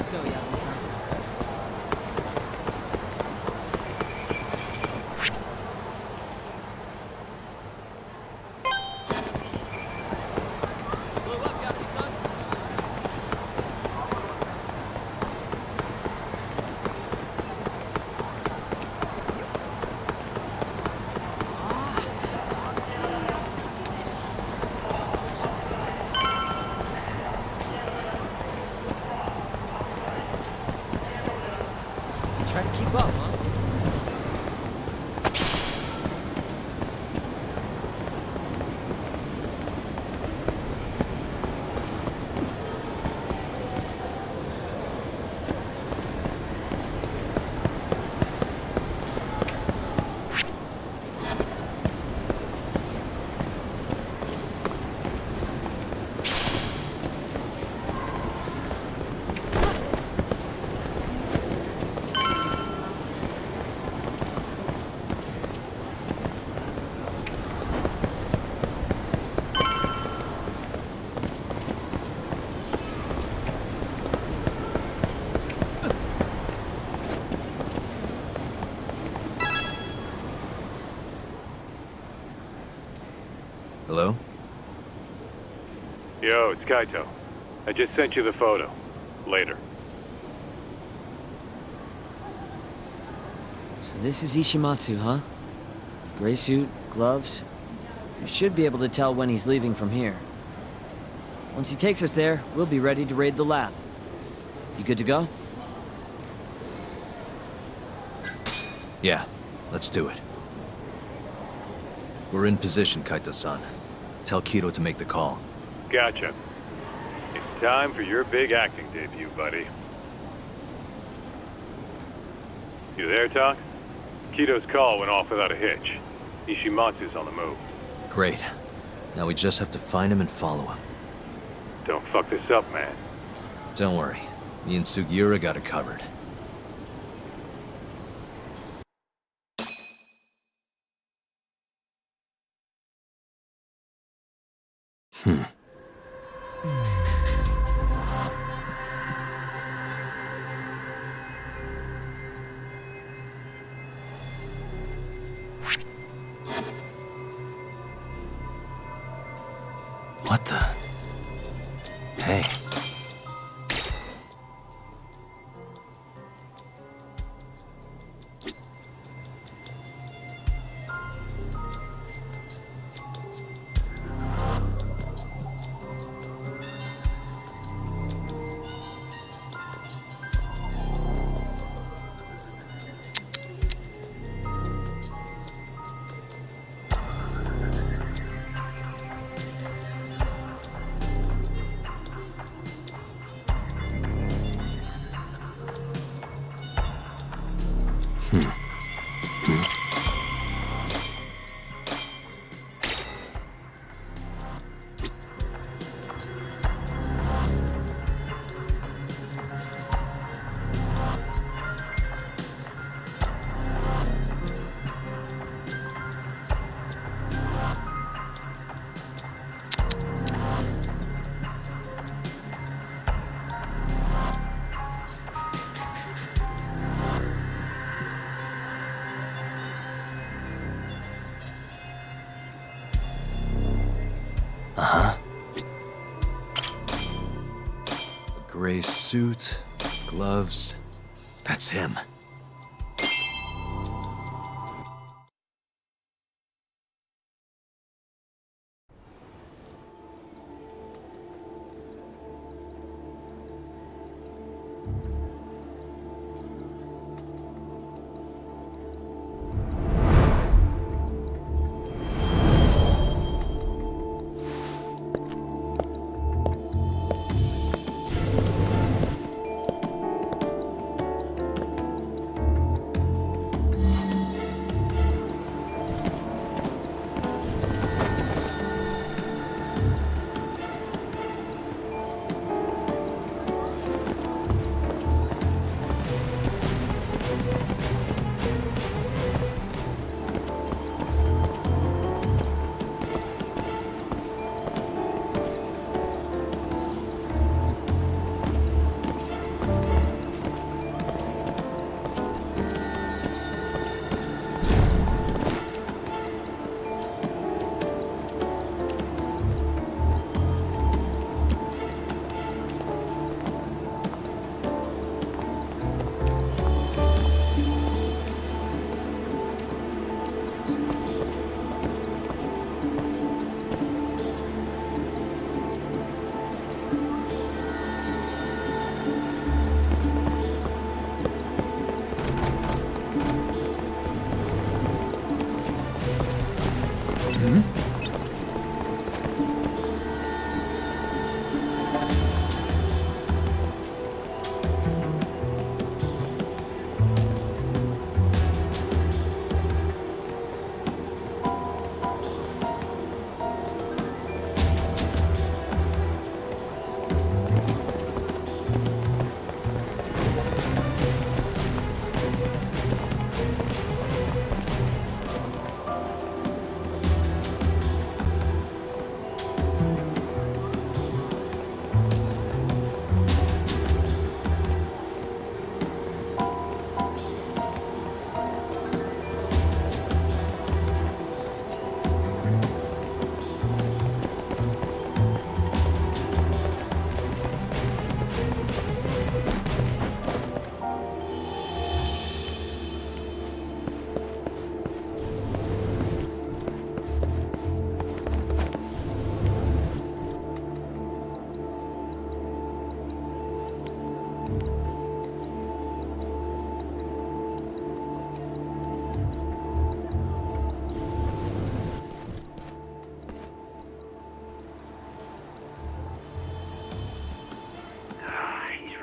Let's go, Yakuza. Try to keep up, huh? Hello? Yo, it's Kaito. I just sent you the photo. Later. So this is Ishimatsu, huh? Gray suit, gloves. You should be able to tell when he's leaving from here. Once he takes us there, we'll be ready to raid the lab. You good to go? Yeah, let's do it. We're in position, Kaito-san. Tell Kido to make the call. Gotcha. It's time for your big acting debut, buddy. You there, Talk? Kido's call went off without a hitch. Ishimatsu's on the move. Great. Now we just have to find him and follow him. Don't fuck this up, man. Don't worry. Me and Sugiura got it covered. What the? Hey. Gray suit, gloves. That's him.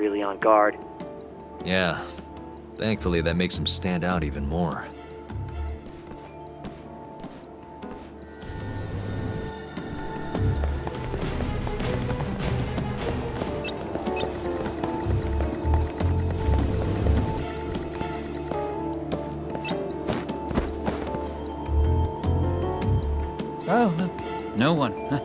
really on guard. Yeah. Thankfully, that makes him stand out even more. Oh, no one. Huh.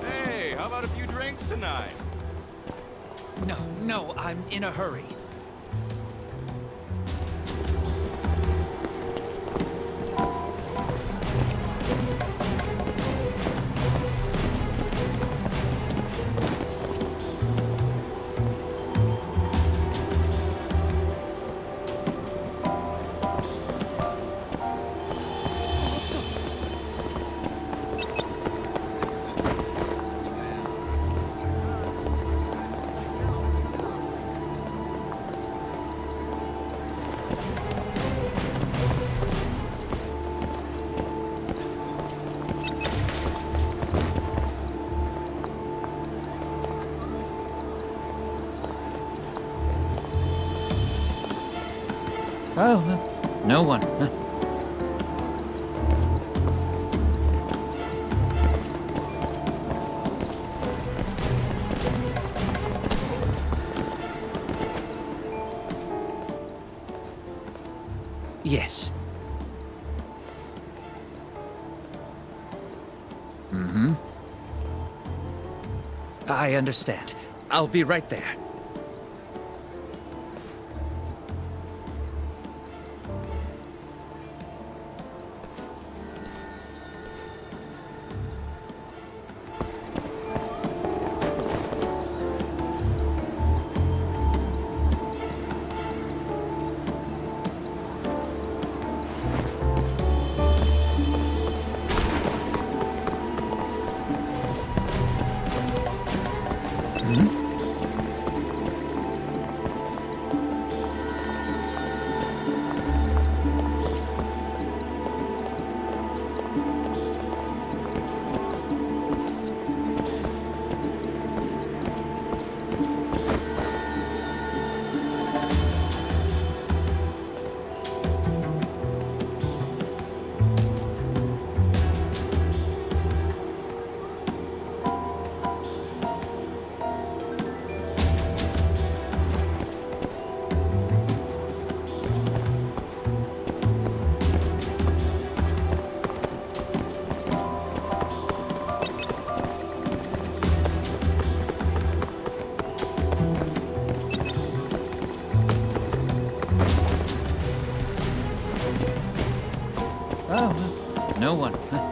Hey, how about a few drinks tonight? No, I'm in a hurry. Oh, no one. Huh. Yes. Mm-hmm. I understand. I'll be right there. Oh, no one. Huh.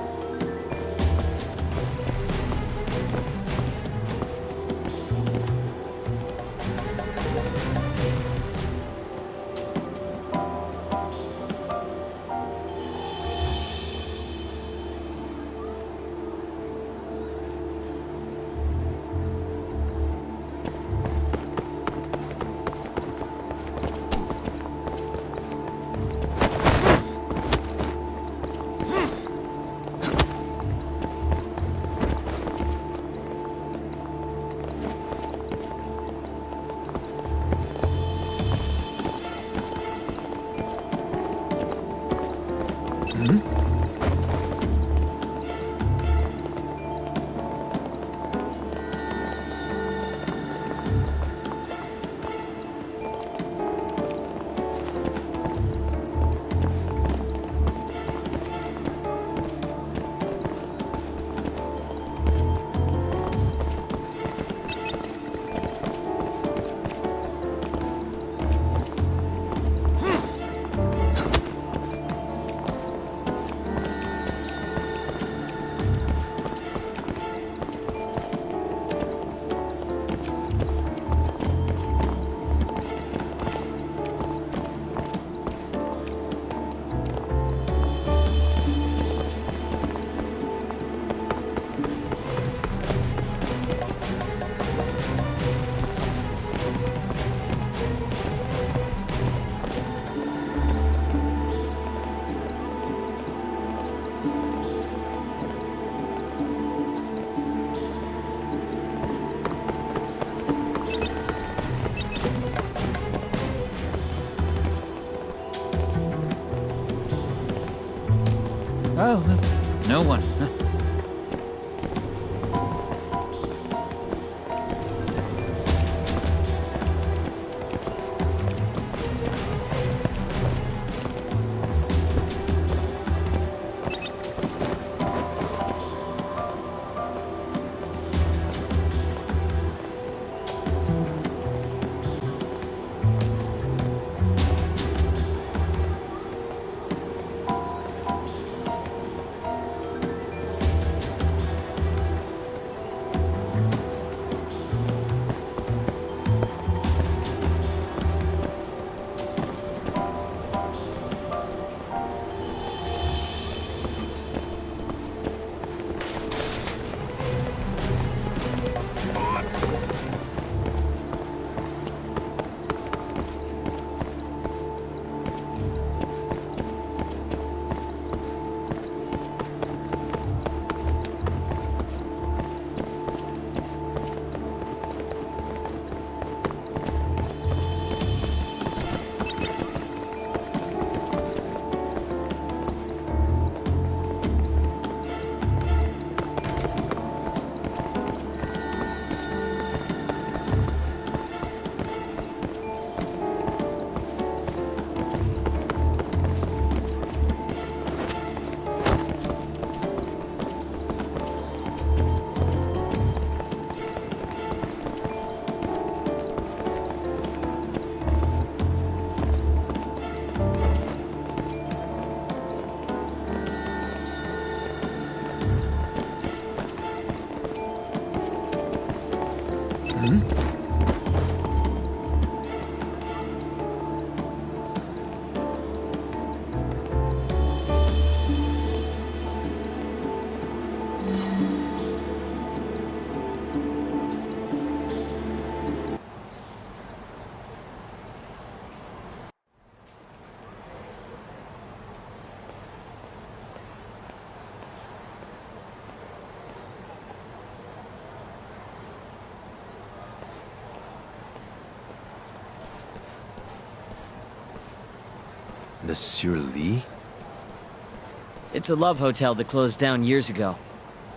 Oh, no one. Monsieur Lee? It's a love hotel that closed down years ago.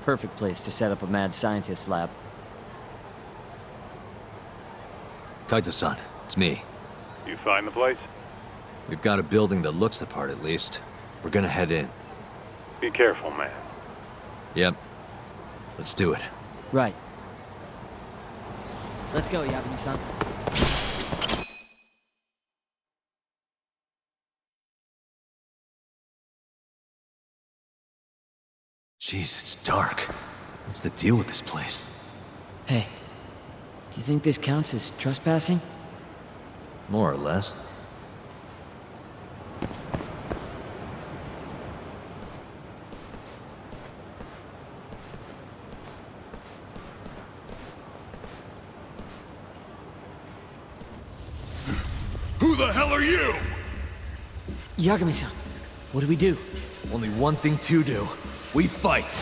Perfect place to set up a mad scientist lab. Kaito-san, it's me. You find the place? We've got a building that looks the part at least. We're gonna head in. Be careful, man. Yep. Let's do it. Right. Let's go, Yagami-san. Jeez, it's dark. What's the deal with this place? Hey, do you think this counts as trespassing? More or less. Who the hell are you? Yagami-san, what do we do? Only one thing to do. We fight!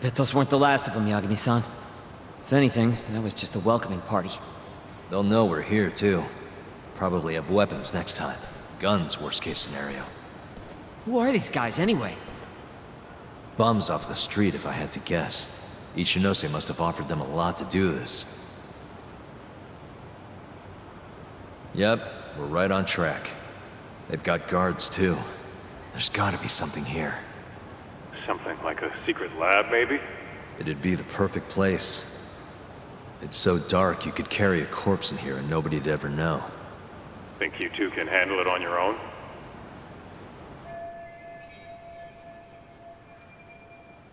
Bet those weren't the last of them, Yagami-san. If anything, that was just a welcoming party. They'll know we're here, too. Probably have weapons next time. Guns, worst case scenario. Who are these guys, anyway? Bums off the street, if I had to guess. Ichinose must have offered them a lot to do this. Yep, we're right on track. They've got guards, too. There's gotta be something here. Something like a secret lab, maybe? It'd be the perfect place. It's so dark you could carry a corpse in here and nobody'd ever know. Think you two can handle it on your own?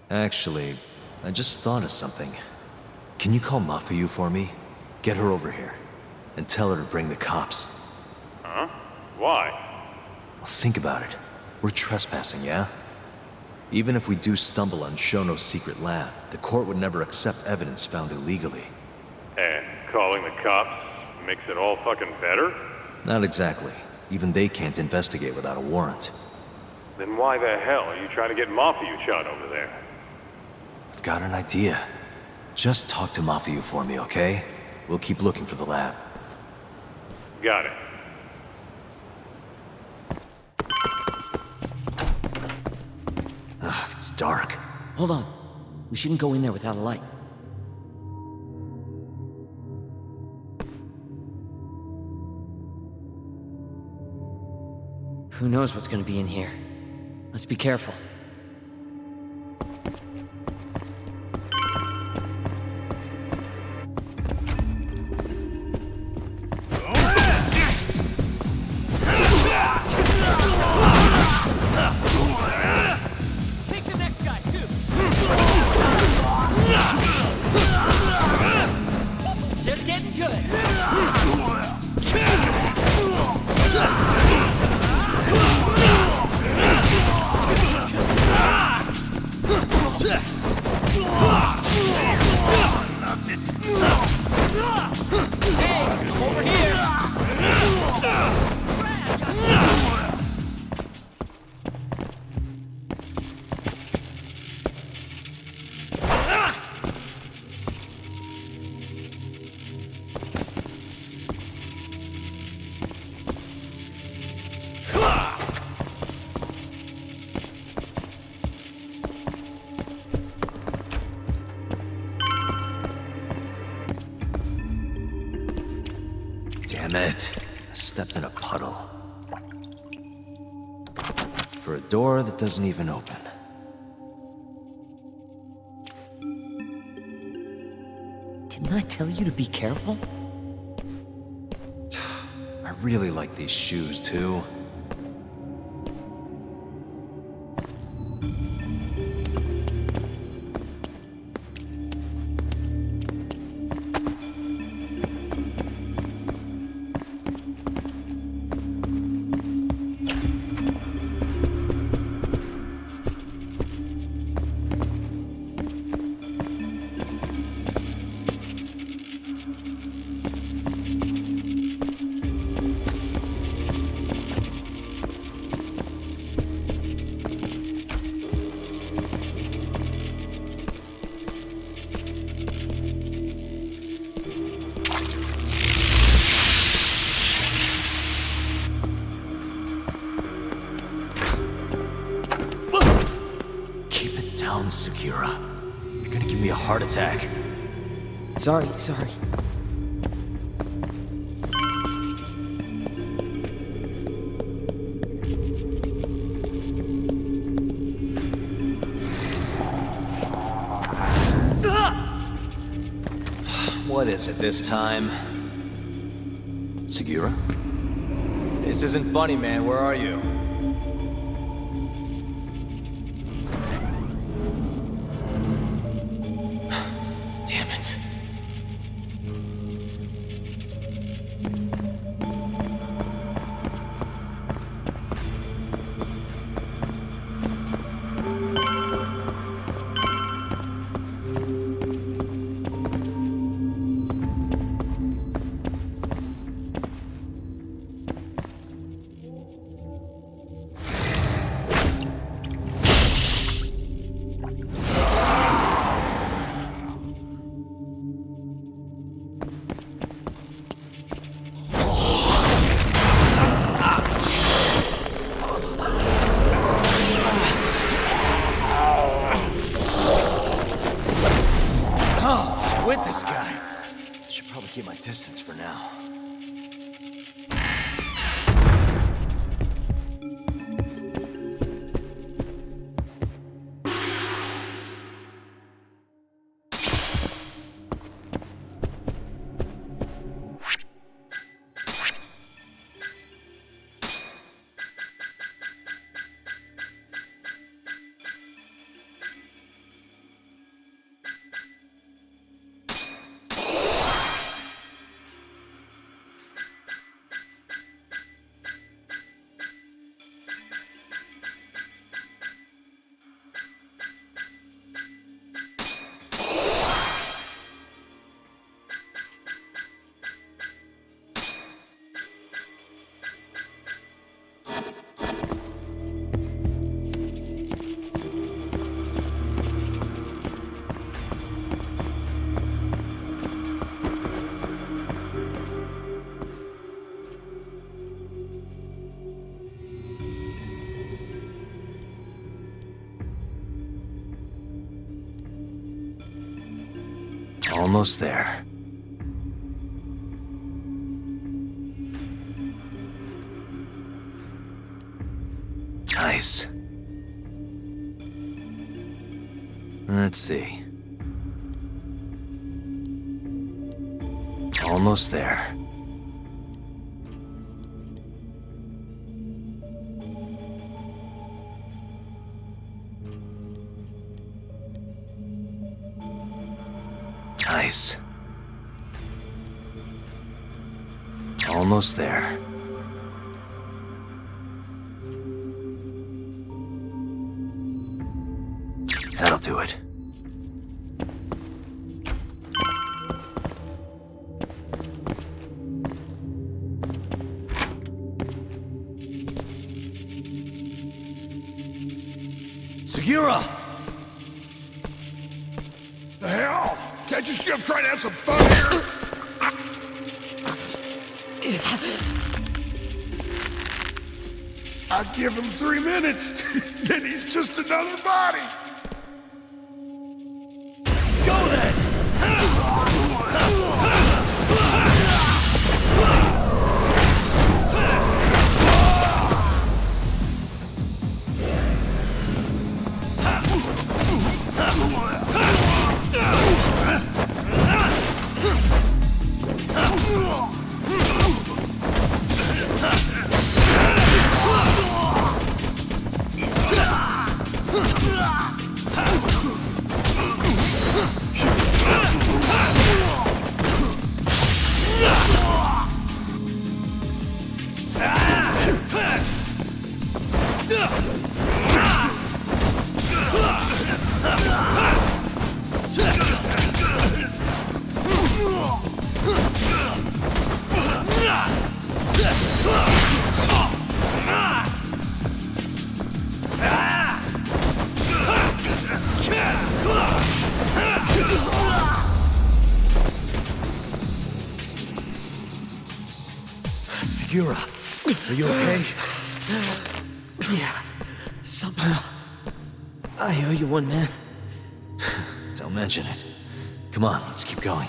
Actually, I just thought of something. Can you call Mafuyu for me? Get her over here. And tell her to bring the cops. Huh? Why? Well, think about it. We're trespassing, yeah? Even if we do stumble on Shono's secret lab, the court would never accept evidence found illegally. And calling the cops makes it all fucking better? Not exactly. Even they can't investigate without a warrant. Then why the hell are you trying to get Mafuyu-chan over there? I've got an idea. Just talk to Mafuyu for me, okay? We'll keep looking for the lab. Got it. Ugh, it's dark. Hold on. We shouldn't go in there without a light. Who knows what's gonna be in here? Let's be careful. Take the next guy, too! Just getting good! Hey, over here! Damn it. I stepped in a puddle. For a door that doesn't even open. Didn't I tell you to be careful? I really like these shoes, too. Sekira. You're gonna give me a heart attack. Sorry. What is it this time? Sekira? This isn't funny, man. Where are you? Damn it. distance for now. Almost there. Nice. Let's see. Almost there. Nice. Almost there. That'll do it. Segura! The hell? Can't you see I'm trying to have some fun here? I give him 3 minutes, then he's just another body. Let's go then! Segura, are you okay? Yeah, somehow. I owe you one, man. Don't mention it. Come on, let's keep going.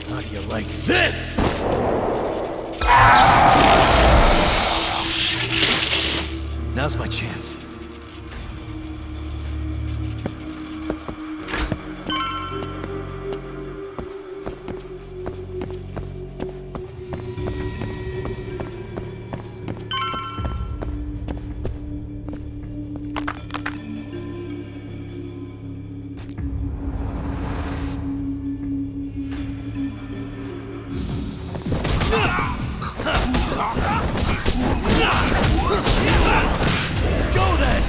How do you like this? Now's my chance. Let's go then!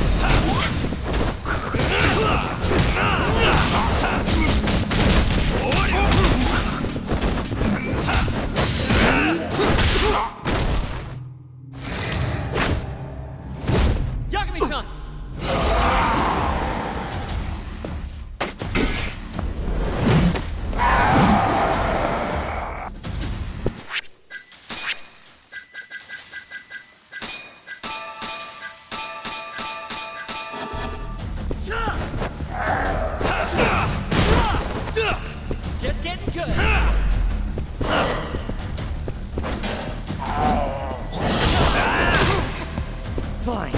Yagami-san! Just getting good. Fine.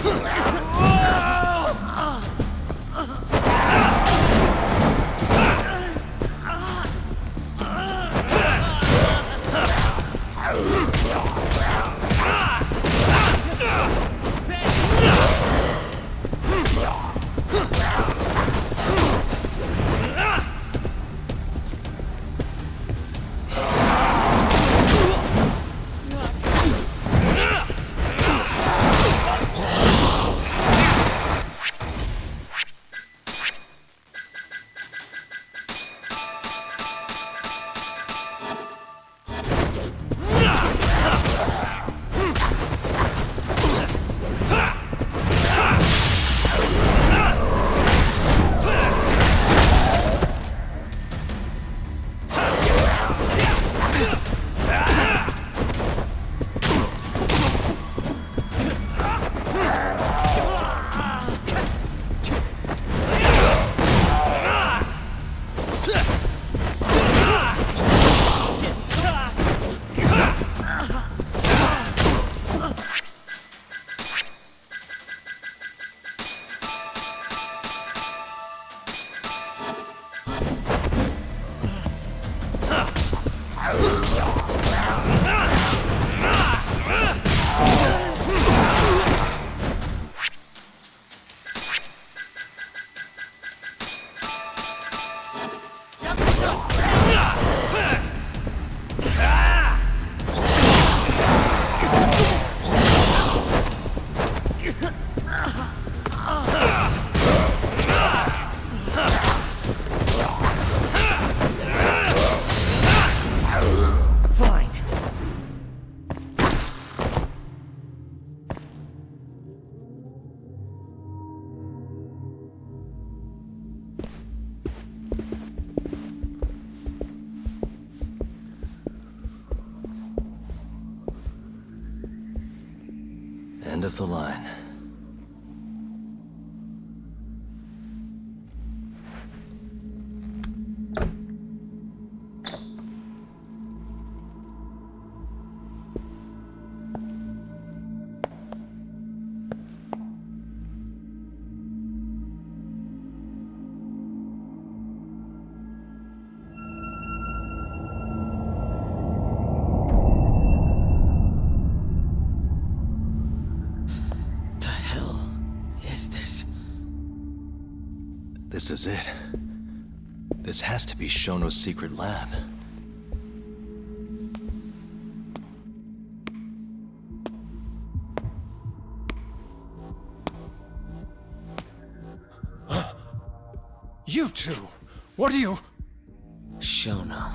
End of the line. This is it. This has to be Shono's secret lab. You two! What are you... Shono.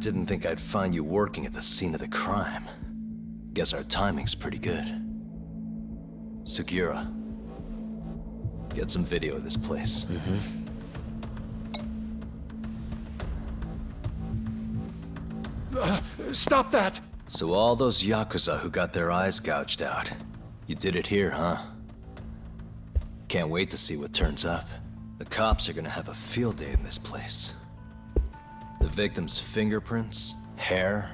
Didn't think I'd find you working at the scene of the crime. Guess our timing's pretty good. Segura. Get some video of this place. Stop that! So all those Yakuza who got their eyes gouged out, you did it here, huh? Can't wait to see what turns up. The cops are gonna have a field day in this place. The victim's fingerprints, hair,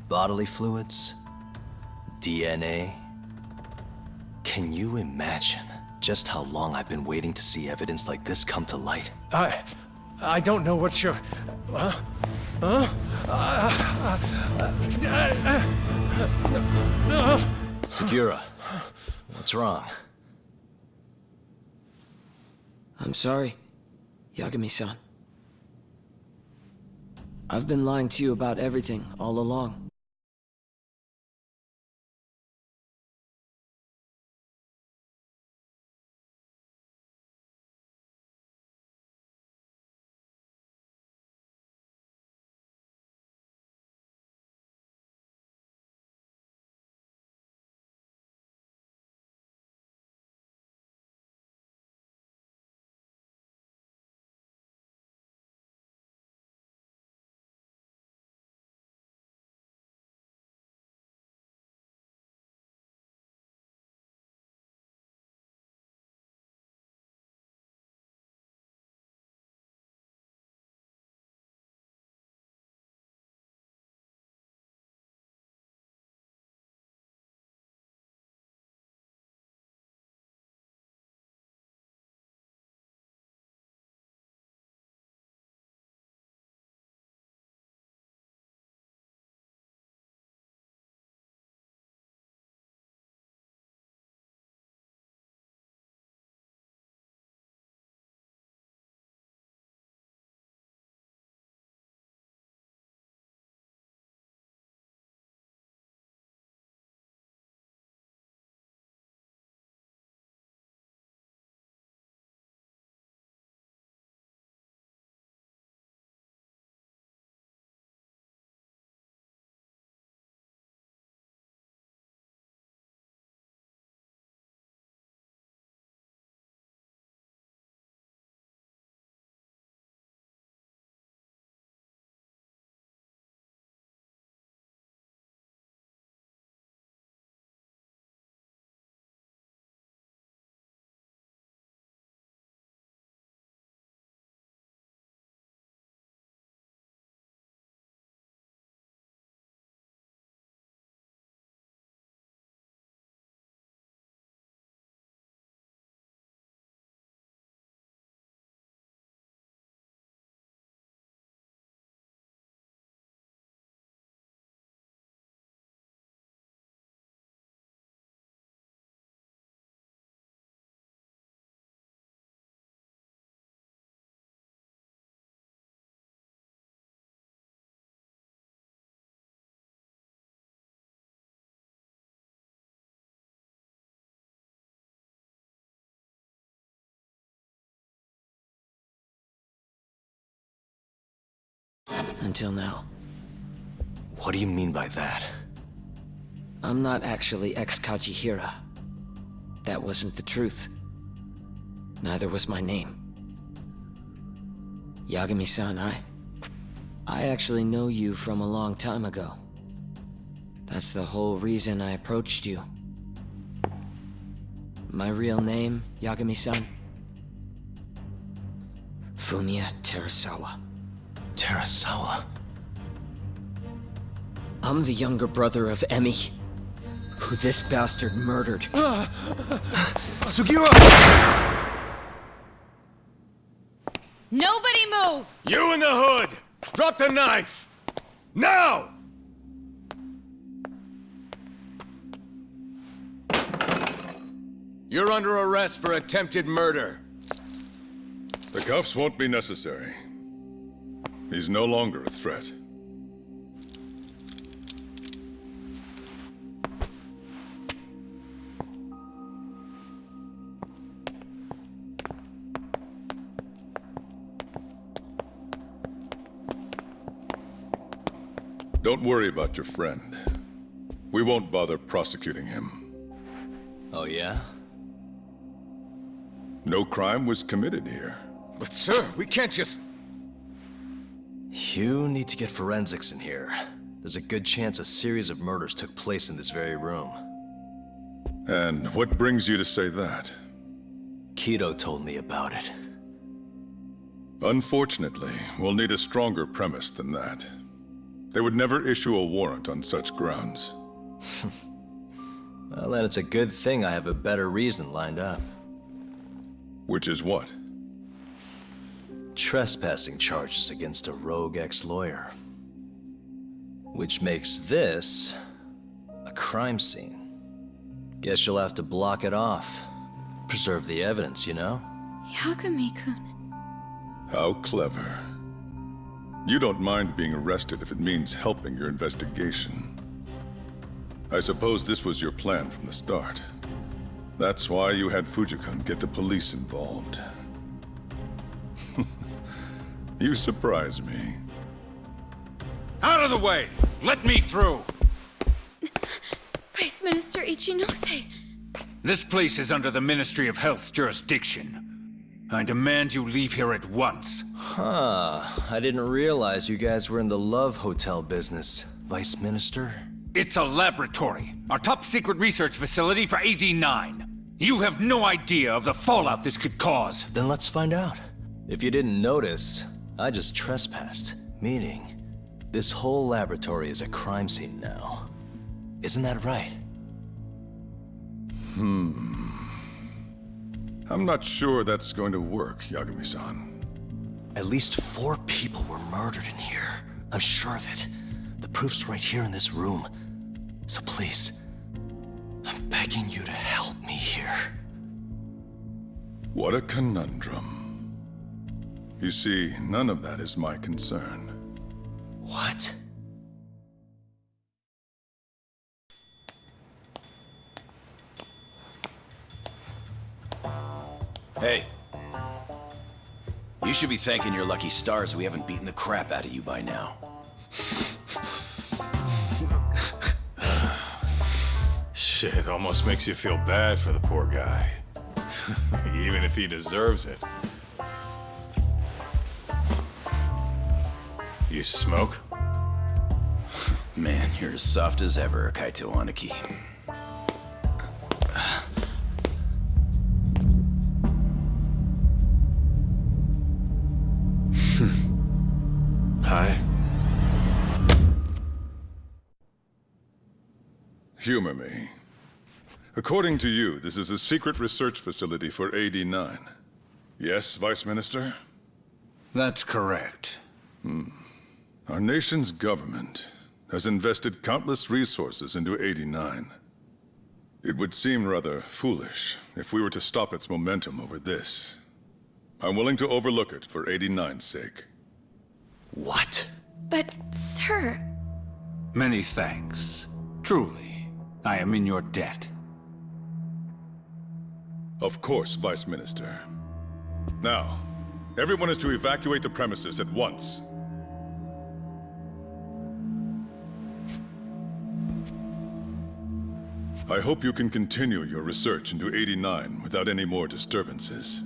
bodily fluids, DNA. Can you imagine just how long I've been waiting to see evidence like this come to light? I don't know what you're... Segura, what's wrong? I'm sorry, Yagami-san. I've been lying to you about everything all along. Until now. What do you mean by that? I'm not actually ex-Kajihira. That wasn't the truth. Neither was my name. Yagami-san, I actually know you from a long time ago. That's the whole reason I approached you. My real name, Yagami-san? Fumiya Terasawa. Terasawa? I'm the younger brother of Emi, who this bastard murdered. Sugiura! Nobody move! You in the hood! Drop the knife! Now! You're under arrest for attempted murder. The cuffs won't be necessary. He's no longer a threat. Don't worry about your friend. We won't bother prosecuting him. Oh, yeah? No crime was committed here. But sir, we can't just... You need to get forensics in here. There's a good chance a series of murders took place in this very room. And what brings you to say that? Kido told me about it. Unfortunately, we'll need a stronger premise than that. They would never issue a warrant on such grounds. Well, then it's a good thing I have a better reason lined up. Which is what? Trespassing charges against a rogue ex-lawyer. Which makes this a crime scene. Guess you'll have to block it off. Preserve the evidence, you know? Yagami-kun. How clever. You don't mind being arrested if it means helping your investigation. I suppose this was your plan from the start. That's why you had Fujikun get the police involved. You surprise me. Out of the way! Let me through! Vice Minister Ichinose. This place is under the Ministry of Health's jurisdiction. I demand you leave here at once. Huh. I didn't realize you guys were in the Love Hotel business, Vice Minister. It's a laboratory, our top secret research facility for AD-9. You have no idea of the fallout this could cause. Then let's find out. If you didn't notice, I just trespassed, meaning this whole laboratory is a crime scene now. Isn't that right? I'm not sure that's going to work, Yagami-san. At least 4 people were murdered in here. I'm sure of it. The proof's right here in this room. So please, I'm begging you to help me here. What a conundrum. You see, none of that is my concern. What? Hey. You should be thanking your lucky stars we haven't beaten the crap out of you by now. Shit, almost makes you feel bad for the poor guy. Even if he deserves it. You smoke? Man, you're as soft as ever, Kaito Aniki. Hi. Humor me. According to you, this is a secret research facility for AD-9. Yes, Vice Minister? That's correct. Our nation's government has invested countless resources into AD-9. It would seem rather foolish if we were to stop its momentum over this. I'm willing to overlook it for AD-9's sake. What? But, sir... Many thanks. Truly, I am in your debt. Of course, Vice Minister. Now, everyone is to evacuate the premises at once. I hope you can continue your research into AD-9 without any more disturbances.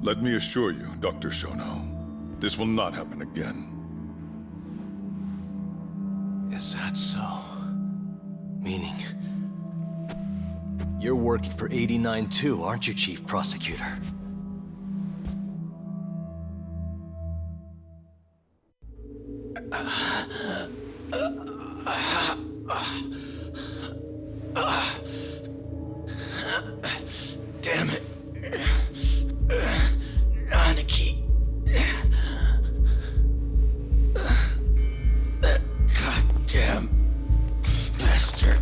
Let me assure you, Dr. Shono, this will not happen again. Is that so? Meaning... You're working for 89 too, aren't you, Chief Prosecutor? Damn it. Anarchy. That goddamn bastard.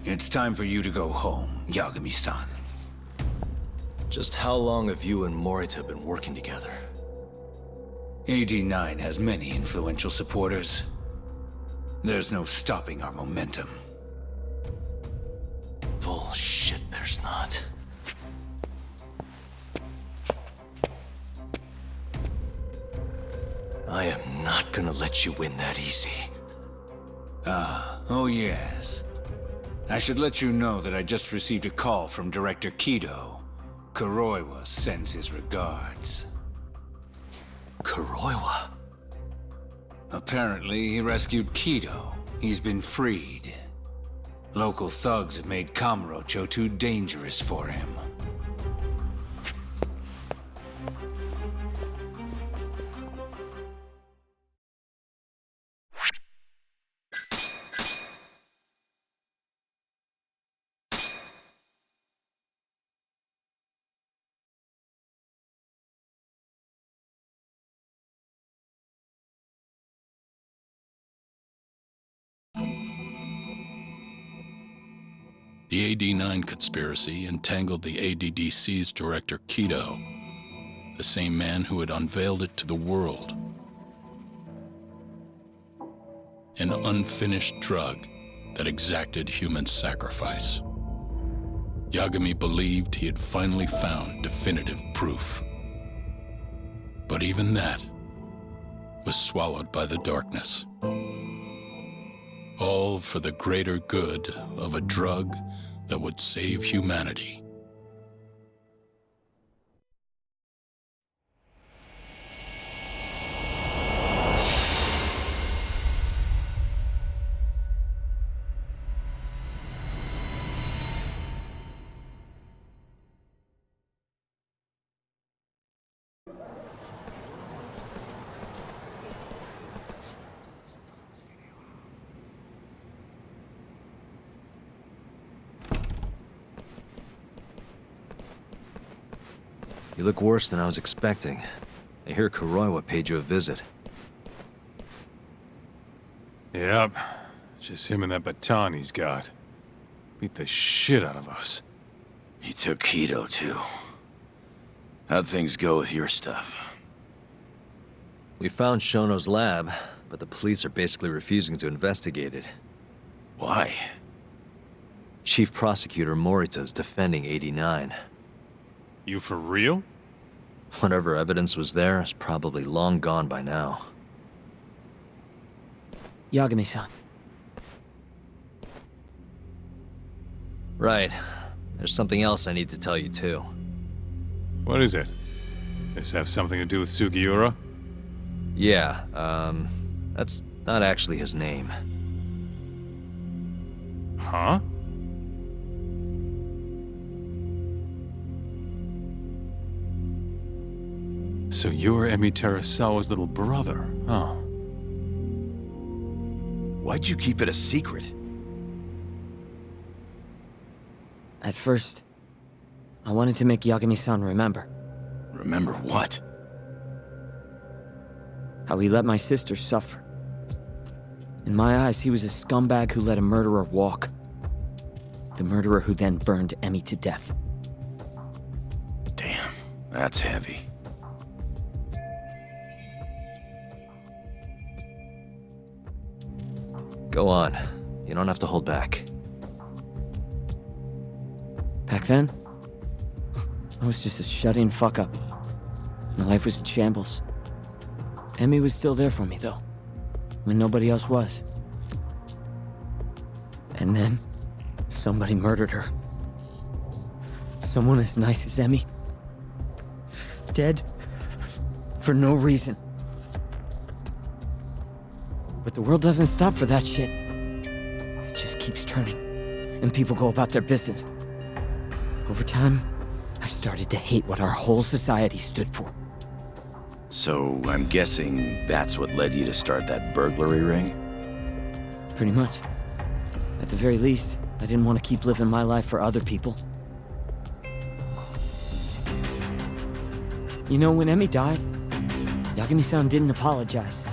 It's time for you to go home, Yagami-san. Just how long have you and Morita been working together? AD9 has many influential supporters. There's no stopping our momentum. Bullshit, there's not. I am not gonna let you win that easy. Oh yes. I should let you know that I just received a call from Director Kido. Kuroiwa sends his regards. Kuroiwa? Apparently, he rescued Kido. He's been freed. Local thugs have made Kamurocho too dangerous for him. The AD9 conspiracy entangled the ADDC's director Kido, the same man who had unveiled it to the world. An unfinished drug that exacted human sacrifice. Yagami believed he had finally found definitive proof. But even that was swallowed by the darkness. All for the greater good of a drug that would save humanity. You look worse than I was expecting. I hear Kuroiwa paid you a visit. Yep. Just him and that baton he's got. Beat the shit out of us. He took Kido, too. How'd things go with your stuff? We found Shono's lab, but the police are basically refusing to investigate it. Why? Chief Prosecutor Morita is defending 89. You for real? Whatever evidence was there is probably long gone by now. Yagami-san. Right. There's something else I need to tell you, too. What is it? This have something to do with Sugiura? Yeah, that's not actually his name. Huh? So you're Emi Terasawa's little brother, huh? Why'd you keep it a secret? At first, I wanted to make Yagami-san remember. Remember what? How he let my sister suffer. In my eyes, he was a scumbag who let a murderer walk. The murderer who then burned Emmy to death. Damn, that's heavy. Go on. You don't have to hold back. Back then, I was just a shut-in fuck-up. My life was in shambles. Emmy was still there for me, though, when nobody else was. And then, somebody murdered her. Someone as nice as Emmy. Dead for no reason. But the world doesn't stop for that shit. It just keeps turning, and people go about their business. Over time, I started to hate what our whole society stood for. So, I'm guessing that's what led you to start that burglary ring? Pretty much. At the very least, I didn't want to keep living my life for other people. You know, when Emmy died, Yagami-san didn't apologize.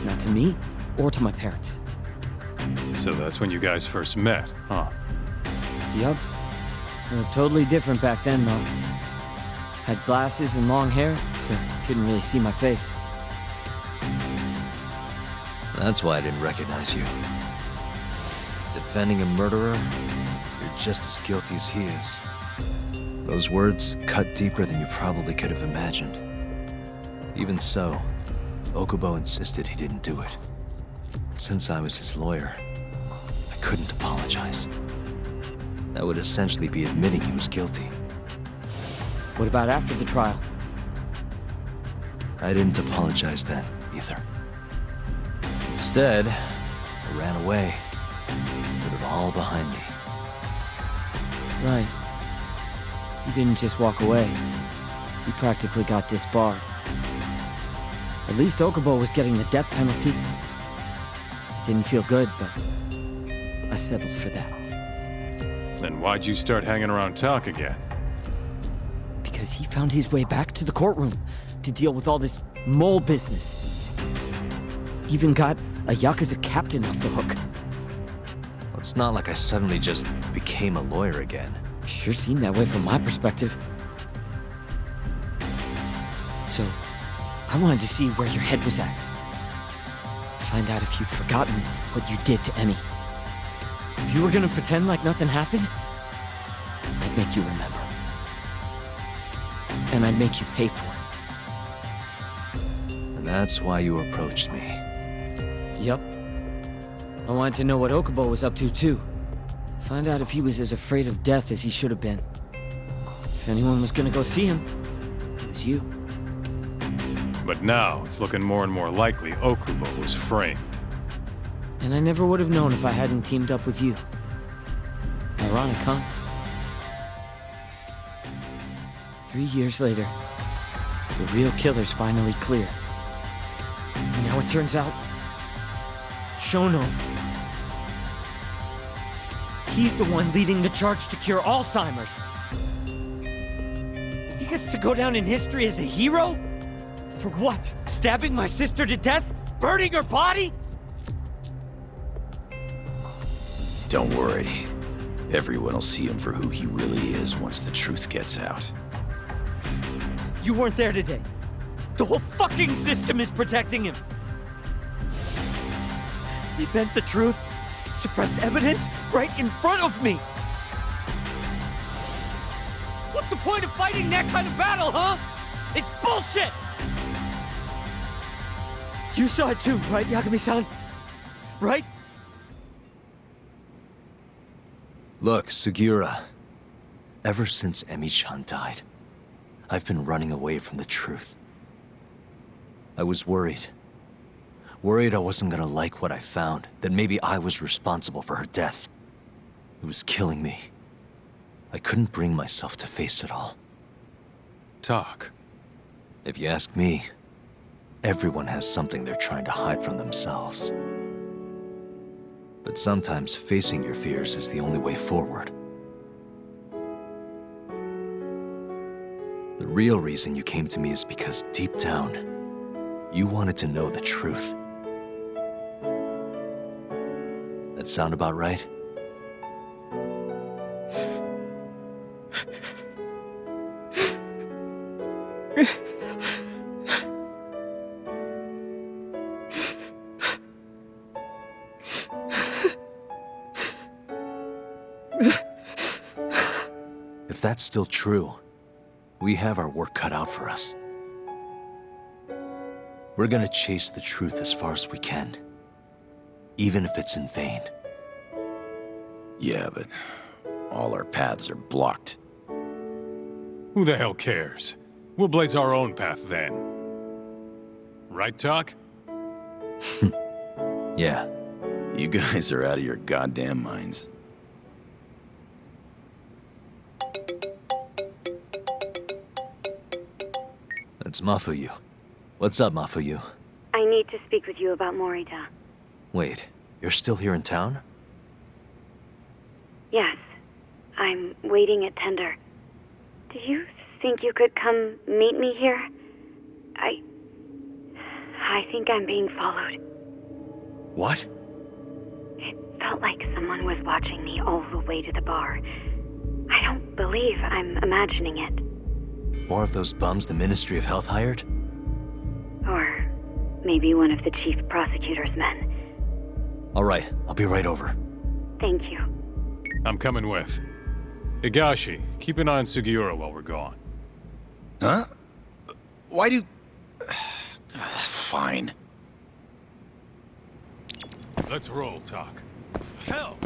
Not to me, or to my parents. So that's when you guys first met, huh? Yup. Totally different back then, though. Had glasses and long hair, so couldn't really see my face. That's why I didn't recognize you. Defending a murderer, you're just as guilty as he is. Those words cut deeper than you probably could have imagined. Even so, Okubo insisted he didn't do it. Since I was his lawyer, I couldn't apologize. That would essentially be admitting he was guilty. What about after the trial? I didn't apologize then, either. Instead, I ran away, put it all behind me. Right. You didn't just walk away. You practically got disbarred. At least Okubo was getting the death penalty. It didn't feel good, but I settled for that. Then why'd you start hanging around Talk again? Because he found his way back to the courtroom to deal with all this mole business. Even got a Yakuza captain off the hook. Well, it's not like I suddenly just became a lawyer again. Sure seemed that way from my perspective. So, I wanted to see where your head was at. Find out if you'd forgotten what you did to Emmy. If you were gonna pretend like nothing happened, I'd make you remember. And I'd make you pay for it. And that's why you approached me. Yup. I wanted to know what Okubo was up to, too. Find out if he was as afraid of death as he should have been. If anyone was gonna go see him, it was you. But now, it's looking more and more likely Okubo was framed. And I never would have known if I hadn't teamed up with you. Ironic, huh? 3 years later, the real killer's finally clear. And now it turns out, Shono, he's the one leading the charge to cure Alzheimer's. He gets to go down in history as a hero? For what? Stabbing my sister to death? Burning her body? Don't worry. Everyone will see him for who he really is once the truth gets out. You weren't there today. The whole fucking system is protecting him. They bent the truth, suppressed evidence right in front of me. What's the point of fighting that kind of battle, huh? It's bullshit! You saw it too, right, Yagami-san? Right? Look, Sugiura. Ever since Emi-chan died, I've been running away from the truth. I was worried. Worried I wasn't gonna like what I found, that maybe I was responsible for her death. It was killing me. I couldn't bring myself to face it all. Talk. If you ask me, everyone has something they're trying to hide from themselves. But sometimes facing your fears is the only way forward. The real reason you came to me is because deep down, you wanted to know the truth. That sound about right? If that's still true, we have our work cut out for us. We're gonna chase the truth as far as we can, even if it's in vain. Yeah, but all our paths are blocked. Who the hell cares? We'll blaze our own path then. Right, Talk? Yeah. You guys are out of your goddamn minds. That's Mafuyu. What's up, Mafuyu? I need to speak with you about Morita. Wait, you're still here in town? Yes. I'm waiting at Tender. Do you think you could come meet me here? I think I'm being followed. What? It felt like someone was watching me all the way to the bar. I don't believe I'm imagining it. More of those bums the Ministry of Health hired? Or maybe one of the chief prosecutor's men. All right, I'll be right over. Thank you. I'm coming with. Higashi, keep an eye on Sugiura while we're gone. Huh? Why do... Fine. Let's roll, Talk. Hell!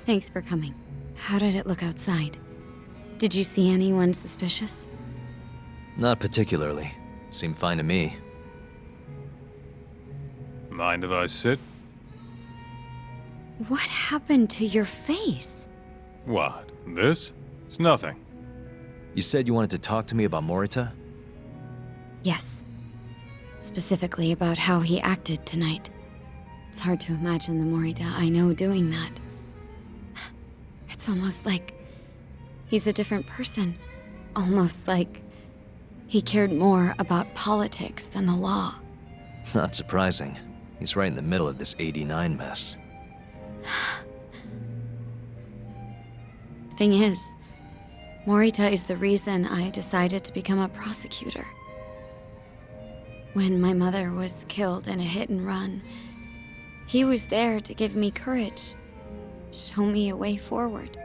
Thanks for coming. How did it look outside? Did you see anyone suspicious? Not particularly. Seemed fine to me. Mind if I sit? What happened to your face? What? This? It's nothing. You said you wanted to talk to me about Morita? Yes. Specifically about how he acted tonight. It's hard to imagine the Morita I know doing that. It's almost like he's a different person. Almost like he cared more about politics than the law. Not surprising. He's right in the middle of this 89 mess. Thing is, Morita is the reason I decided to become a prosecutor. When my mother was killed in a hit and run, he was there to give me courage, show me a way forward.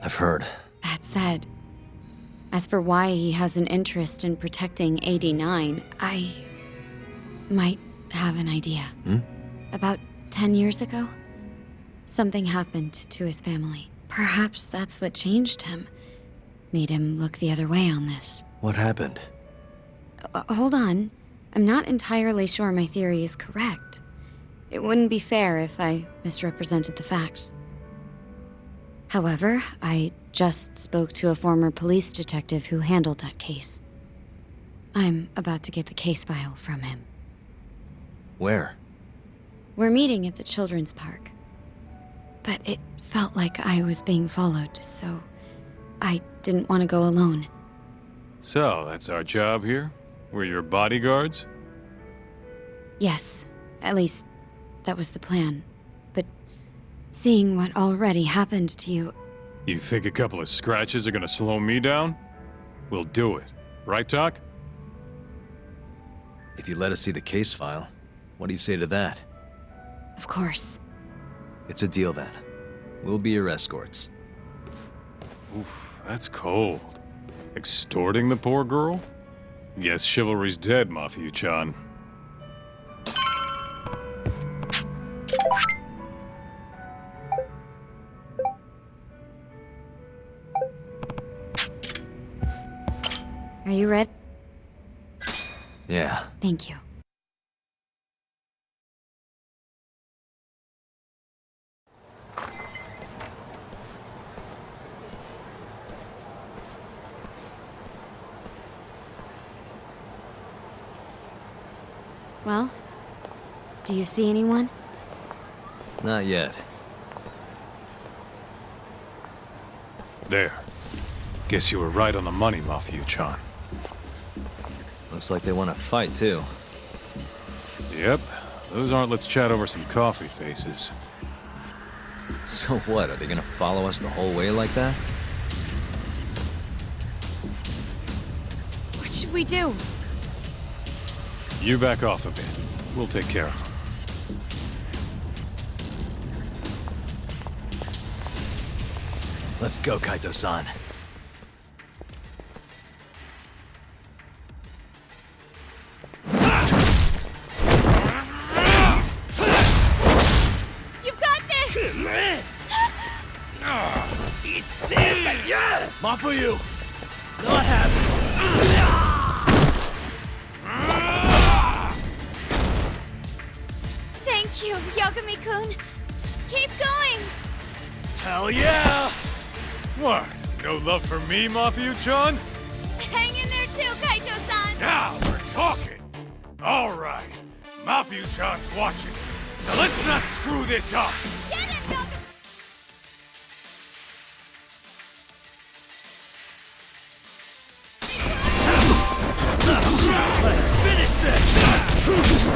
I've heard. That said, as for why he has an interest in protecting 89, I might have an idea. About 10 years ago, something happened to his family. Perhaps that's what changed him, made him look the other way on this. What happened? Hold on. I'm not entirely sure my theory is correct. It wouldn't be fair if I misrepresented the facts. However, I just spoke to a former police detective who handled that case. I'm about to get the case file from him. Where? We're meeting at the children's park. But it felt like I was being followed, so I didn't want to go alone. So, that's our job here? We're your bodyguards? Yes, at least that was the plan. But seeing what already happened to you, You think a couple of scratches are gonna slow me down? We'll do it. Right, Doc? If you let us see the case file, what do you say to that? of course. It's a deal then. We'll be your escorts. Oof, that's cold. Extorting the poor girl? Guess chivalry's dead, Mafia-chan. Are you ready? Yeah. Thank you. Well, do you see anyone? Not yet. There. Guess you were right on the money, Mafia-chan. Looks like they want to fight, too. Yep. Those aren't let's chat over some coffee faces. So what, are they gonna follow us the whole way like that? What should we do? You back off a bit. We'll take care of them. Let's go, Kaito-san. You've got this! Mafuyu! Not happening! Thank you, Yagami-kun. Keep going! Hell yeah! What? No love for me, Mafia-chan? Hang in there too, Kaito-san! Now we're talking! Alright, Mafia-chan's watching, so let's not screw this up! Get him, Yagami! Let's finish this!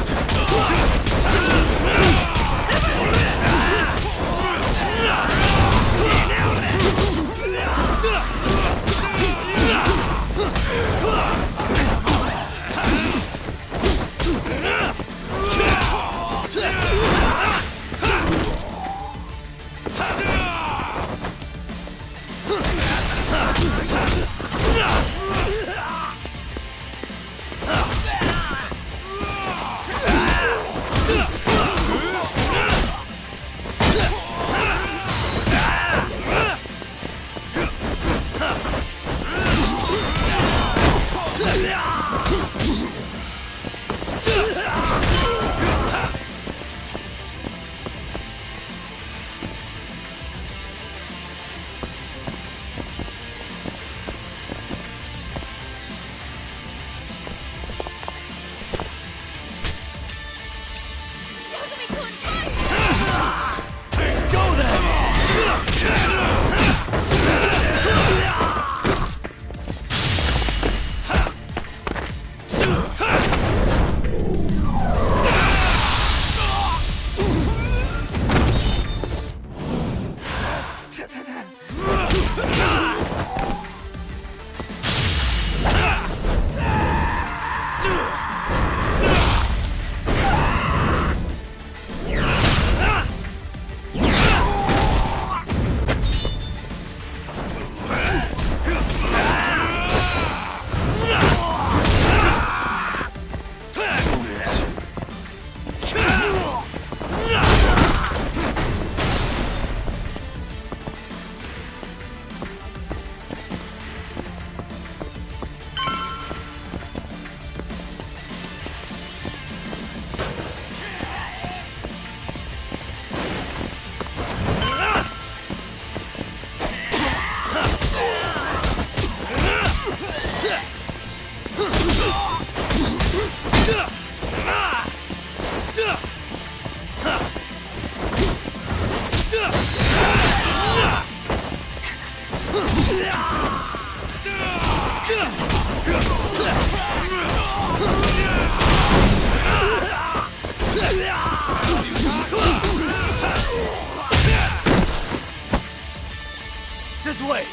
This way!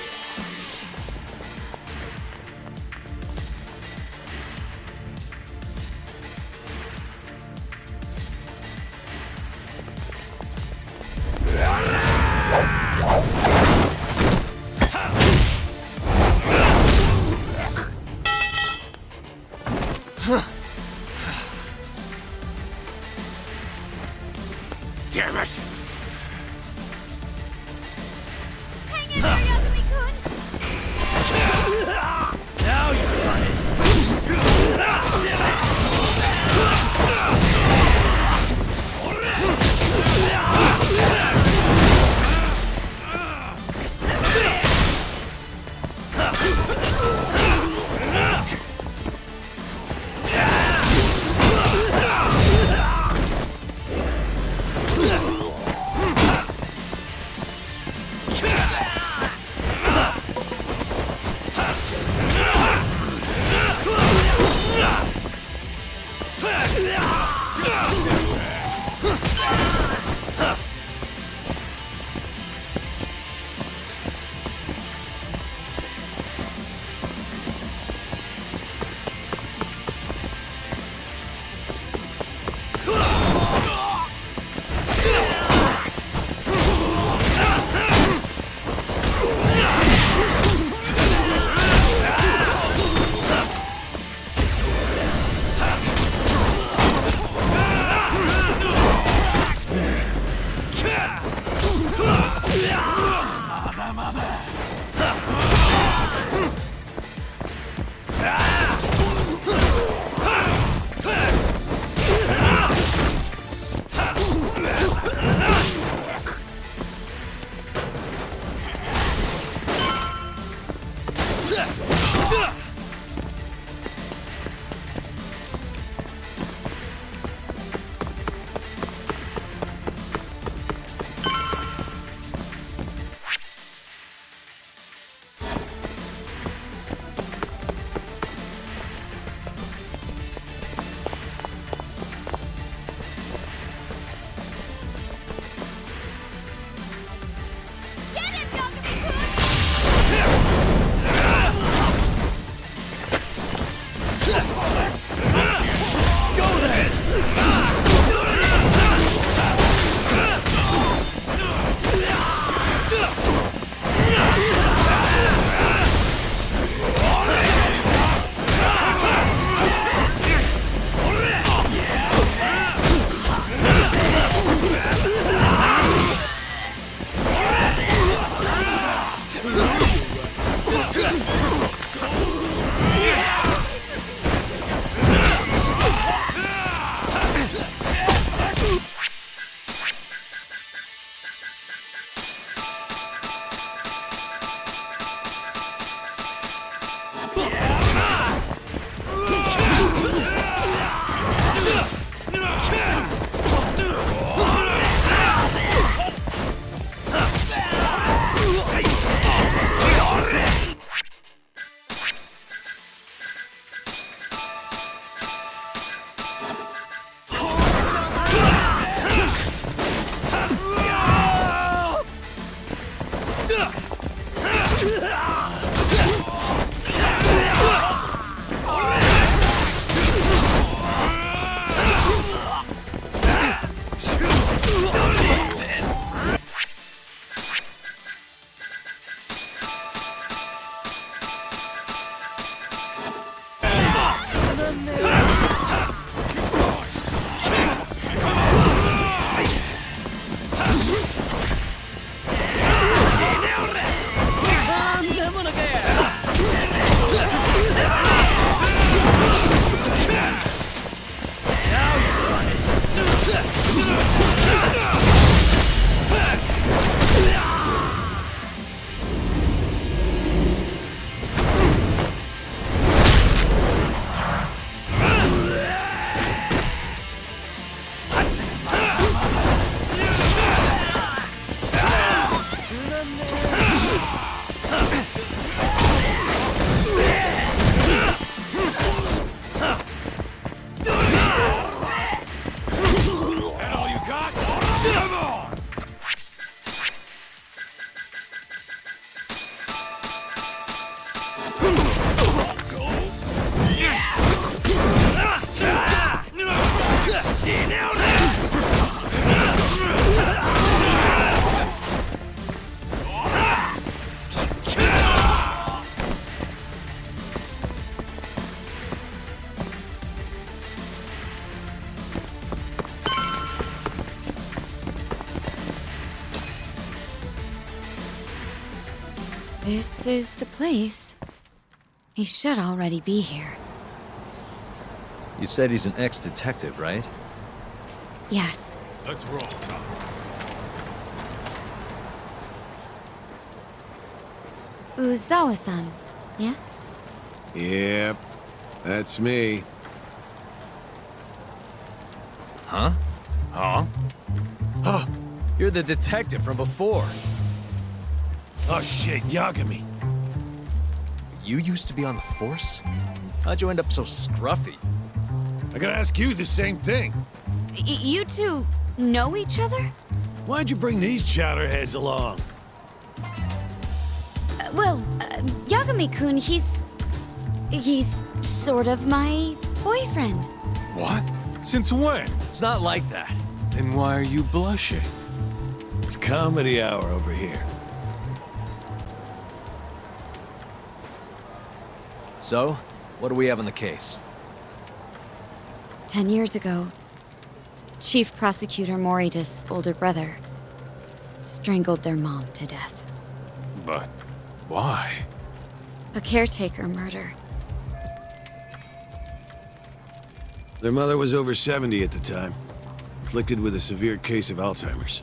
Damn it! Hang in there, Yagami-kun! Now you've done This is the place. He should already be here. You said he's an ex-detective, right? Yes. Let's roll, Tom. Uzawa-san, yes? Yep, that's me. Huh? Huh? Oh, you're the detective from before. Oh shit, Yagami. You used to be on the force? How'd you end up so scruffy? I gotta ask you the same thing. You two know each other? Why'd you bring these chowderheads along? Yagami-kun, he's sort of my boyfriend. What? Since when? It's not like that. Then why are you blushing? It's comedy hour over here. So, what do we have on the case? 10 years ago, Chief Prosecutor Morita's older brother strangled their mom to death. But why? A caretaker murder. Their mother was over 70 at the time, afflicted with a severe case of Alzheimer's.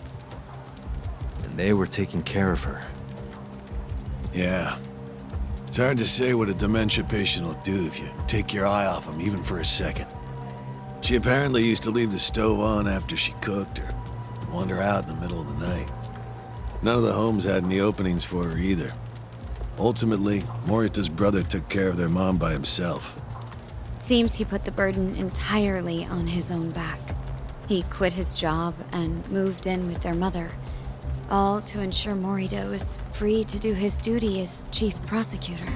And they were taking care of her. Yeah. It's hard to say what a dementia patient will do if you take your eye off them, even for a second. She apparently used to leave the stove on after she cooked or wander out in the middle of the night. None of the homes had any openings for her either. Ultimately, Morita's brother took care of their mom by himself. Seems he put the burden entirely on his own back. He quit his job and moved in with their mother, all to ensure Morita was free to do his duty as chief prosecutor.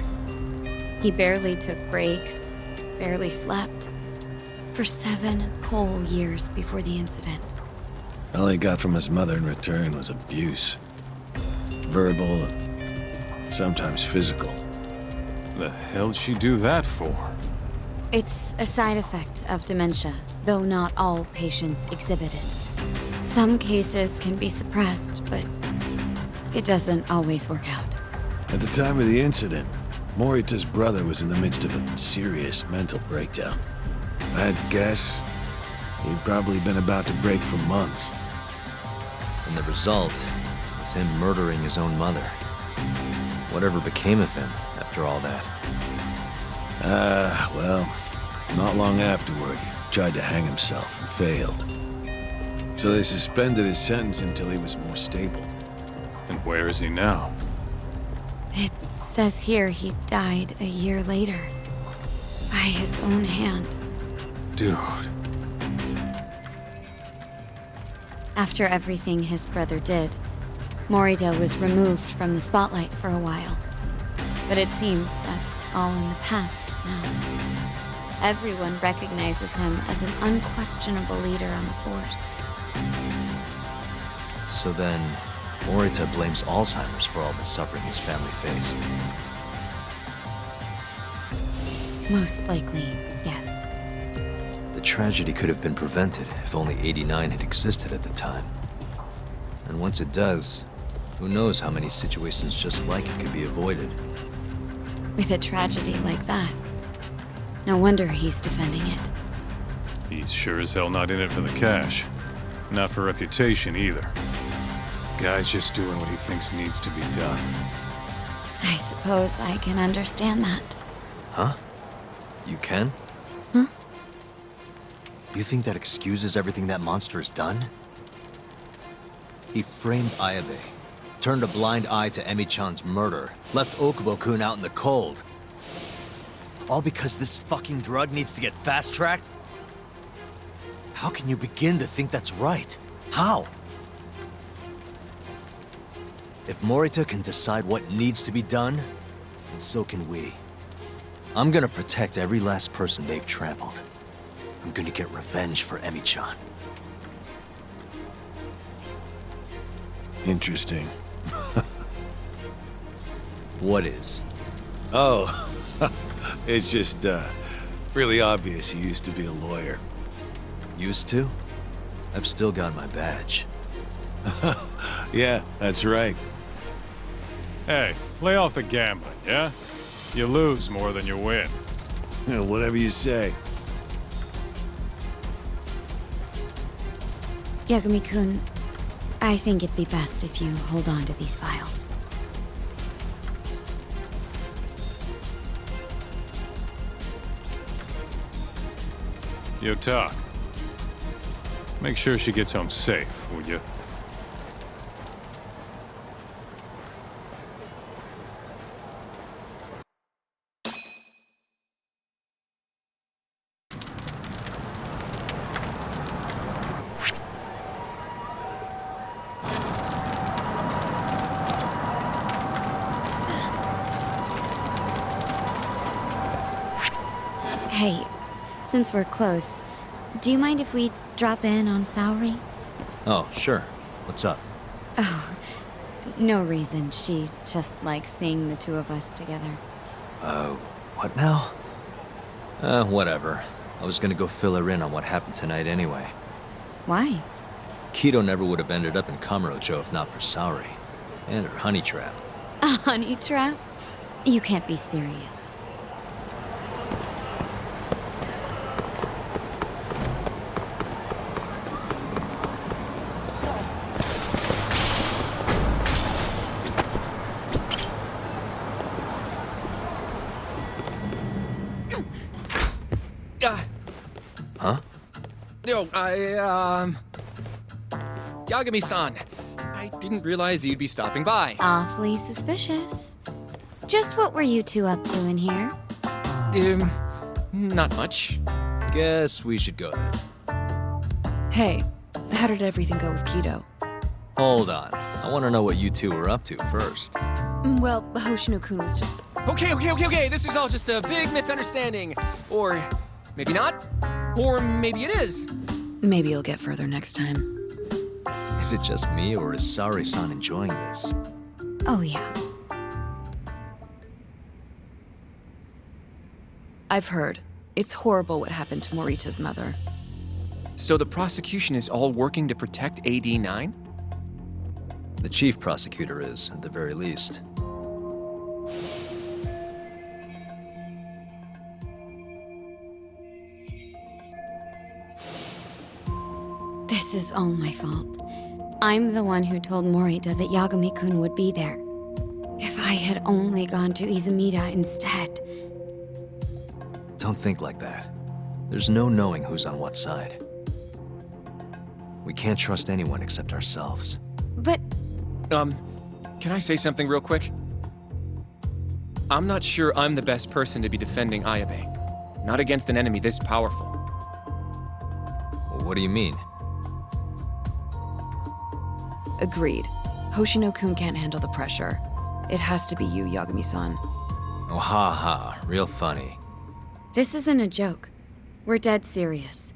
He barely took breaks, barely slept, for 7 whole years before the incident. All he got from his mother in return was abuse. Verbal and sometimes physical. The hell'd she do that for? It's a side effect of dementia, though not all patients exhibit it. Some cases can be suppressed, but it doesn't always work out. At the time of the incident, Morita's brother was in the midst of a serious mental breakdown. If I had to guess, he'd probably been about to break for months. And the result was him murdering his own mother. Whatever became of him after all that? Well, not long afterward, he tried to hang himself and failed. So they suspended his sentence until he was more stable. And where is he now? It says here he died a year later. By his own hand. Dude. After everything his brother did, Morita was removed from the spotlight for a while. But it seems that's all in the past now. Everyone recognizes him as an unquestionable leader on the force. So then, Morita blames Alzheimer's for all the suffering his family faced. Most likely, yes. The tragedy could have been prevented if only 89 had existed at the time. And once it does, who knows how many situations just like it could be avoided. With a tragedy like that, no wonder he's defending it. He's sure as hell not in it for the cash. Not for reputation either. Guy's just doing what he thinks needs to be done. I suppose I can understand that. Huh? You can? Huh? You think that excuses everything that monster has done? He framed Ayabe, turned a blind eye to Emi-chan's murder, left Okubo-kun out in the cold. All because this fucking drug needs to get fast-tracked? How can you begin to think that's right? How? If Morita can decide what needs to be done, then so can we. I'm gonna protect every last person they've trampled. I'm gonna get revenge for Emi-chan. Interesting. What is? Oh, it's just, really obvious you used to be a lawyer. Used to? I've still got my badge. Yeah, that's right. Hey, Lay off the gambling, yeah? You lose more than you win. Yeah, whatever you say. Yagami-kun, I think it'd be best if you hold on to these files. Yo, Tak. Make sure she gets home safe, would you? Hey, since we're close, do you mind if we drop in on Saori? Oh, sure. What's up? Oh, no reason. She just likes seeing the two of us together. What now? Whatever. I was gonna go fill her in on what happened tonight anyway. Why? Kido never would have ended up in Kamurocho if not for Saori. And her honey trap. A honey trap? You can't be serious. Huh? Yo, Yagami-san. I didn't realize you'd be stopping by. Awfully suspicious. Just what were you two up to in here? Not much. Guess we should go then. Hey, how did everything go with Kido? Hold on. I want to know what you two were up to first. Well, Hoshino-kun was just... Okay. This is all just a big misunderstanding. Or maybe not. Or maybe it is. Maybe you'll get further next time. Is it just me, or is Saori-san enjoying this? Oh, yeah. I've heard. It's horrible what happened to Morita's mother. So the prosecution is all working to protect AD9? The chief prosecutor is, at the very least. This is all my fault. I'm the one who told Morita that Yagami-kun would be there. If I had only gone to Izumida instead. Don't think like that. There's no knowing who's on what side. We can't trust anyone except ourselves. But... can I say something real quick? I'm not sure I'm the best person to be defending Ayabe. Not against an enemy this powerful. What do you mean? Agreed. Hoshino-kun can't handle the pressure. It has to be you, Yagami-san. Oh, ha. Real funny. This isn't a joke. We're dead serious.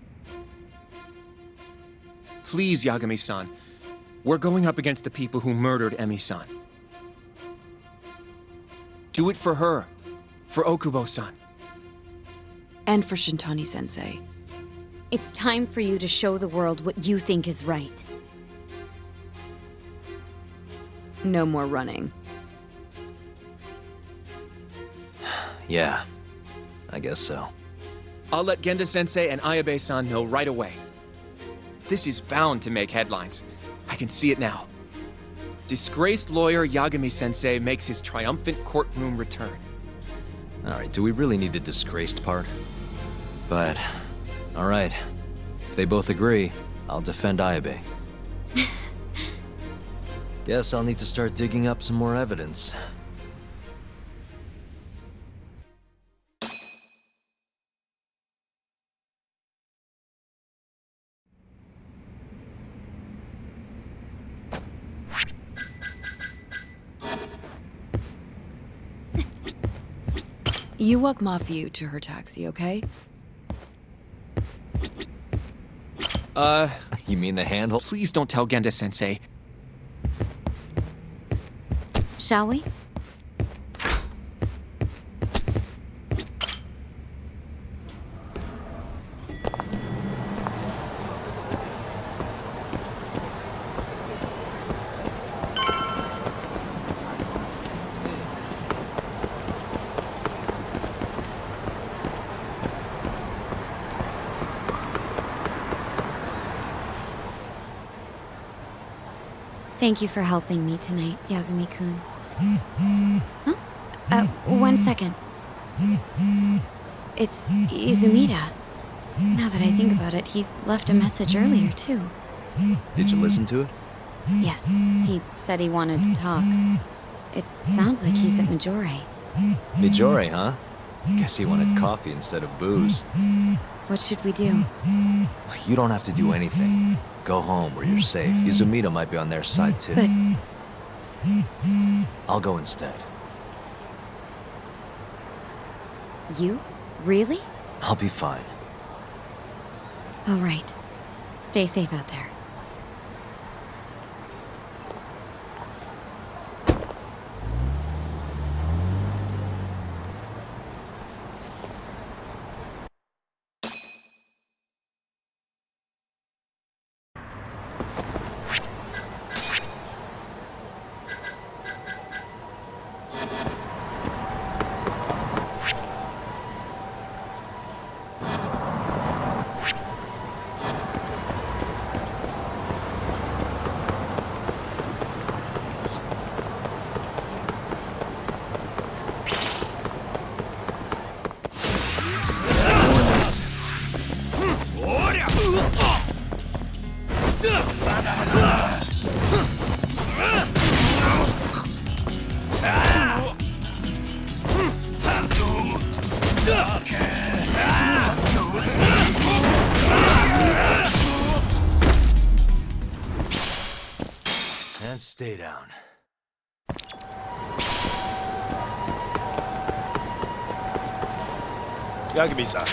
Please, Yagami-san. We're going up against the people who murdered Emi-san. Do it for her. For Okubo-san. And for Shintani-sensei. It's time for you to show the world what you think is right. No more running. Yeah, I guess so. I'll let Genda-sensei and Ayabe-san know right away. This is bound to make headlines. I can see it now. Disgraced lawyer Yagami-sensei makes his triumphant courtroom return. Alright, do we really need the disgraced part? But, alright. If they both agree, I'll defend Ayabe. Guess I'll need to start digging up some more evidence. You walk Mafiu to her taxi, okay? You mean the handle? Please don't tell Genda-sensei. Shall we? Thank you for helping me tonight, Yagami-kun. Huh? 1 second. It's Izumida. Now that I think about it, he left a message earlier, too. Did you listen to it? Yes, he said he wanted to talk. It sounds like he's at Majore. Mijori, huh? Guess he wanted coffee instead of booze. What should we do? You don't have to do anything. Go home where you're safe. Izumida might be on their side, too. But... I'll go instead. You? Really? I'll be fine. All right. Stay safe out there. And stay down. Yagami-san.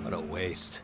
What a waste.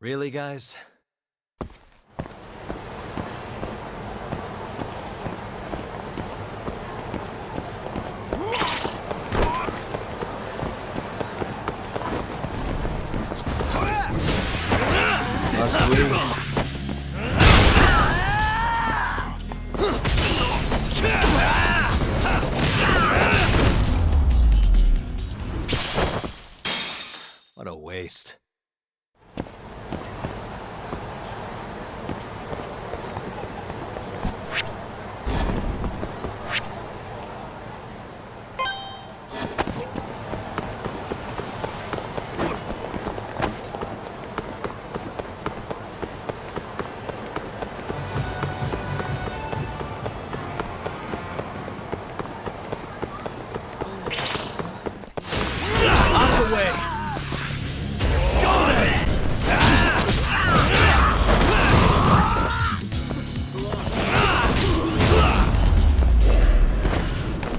Really, guys? What a waste.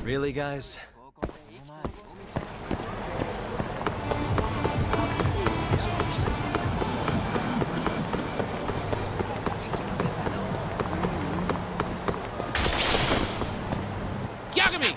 Really, guys? Yagami!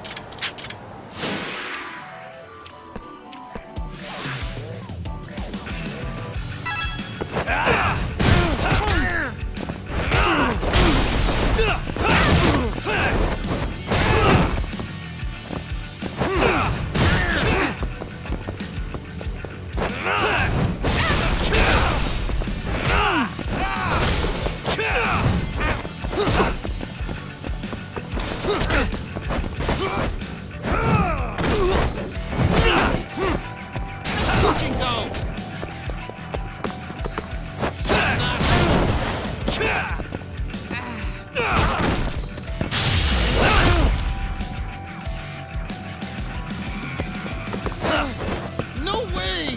No way!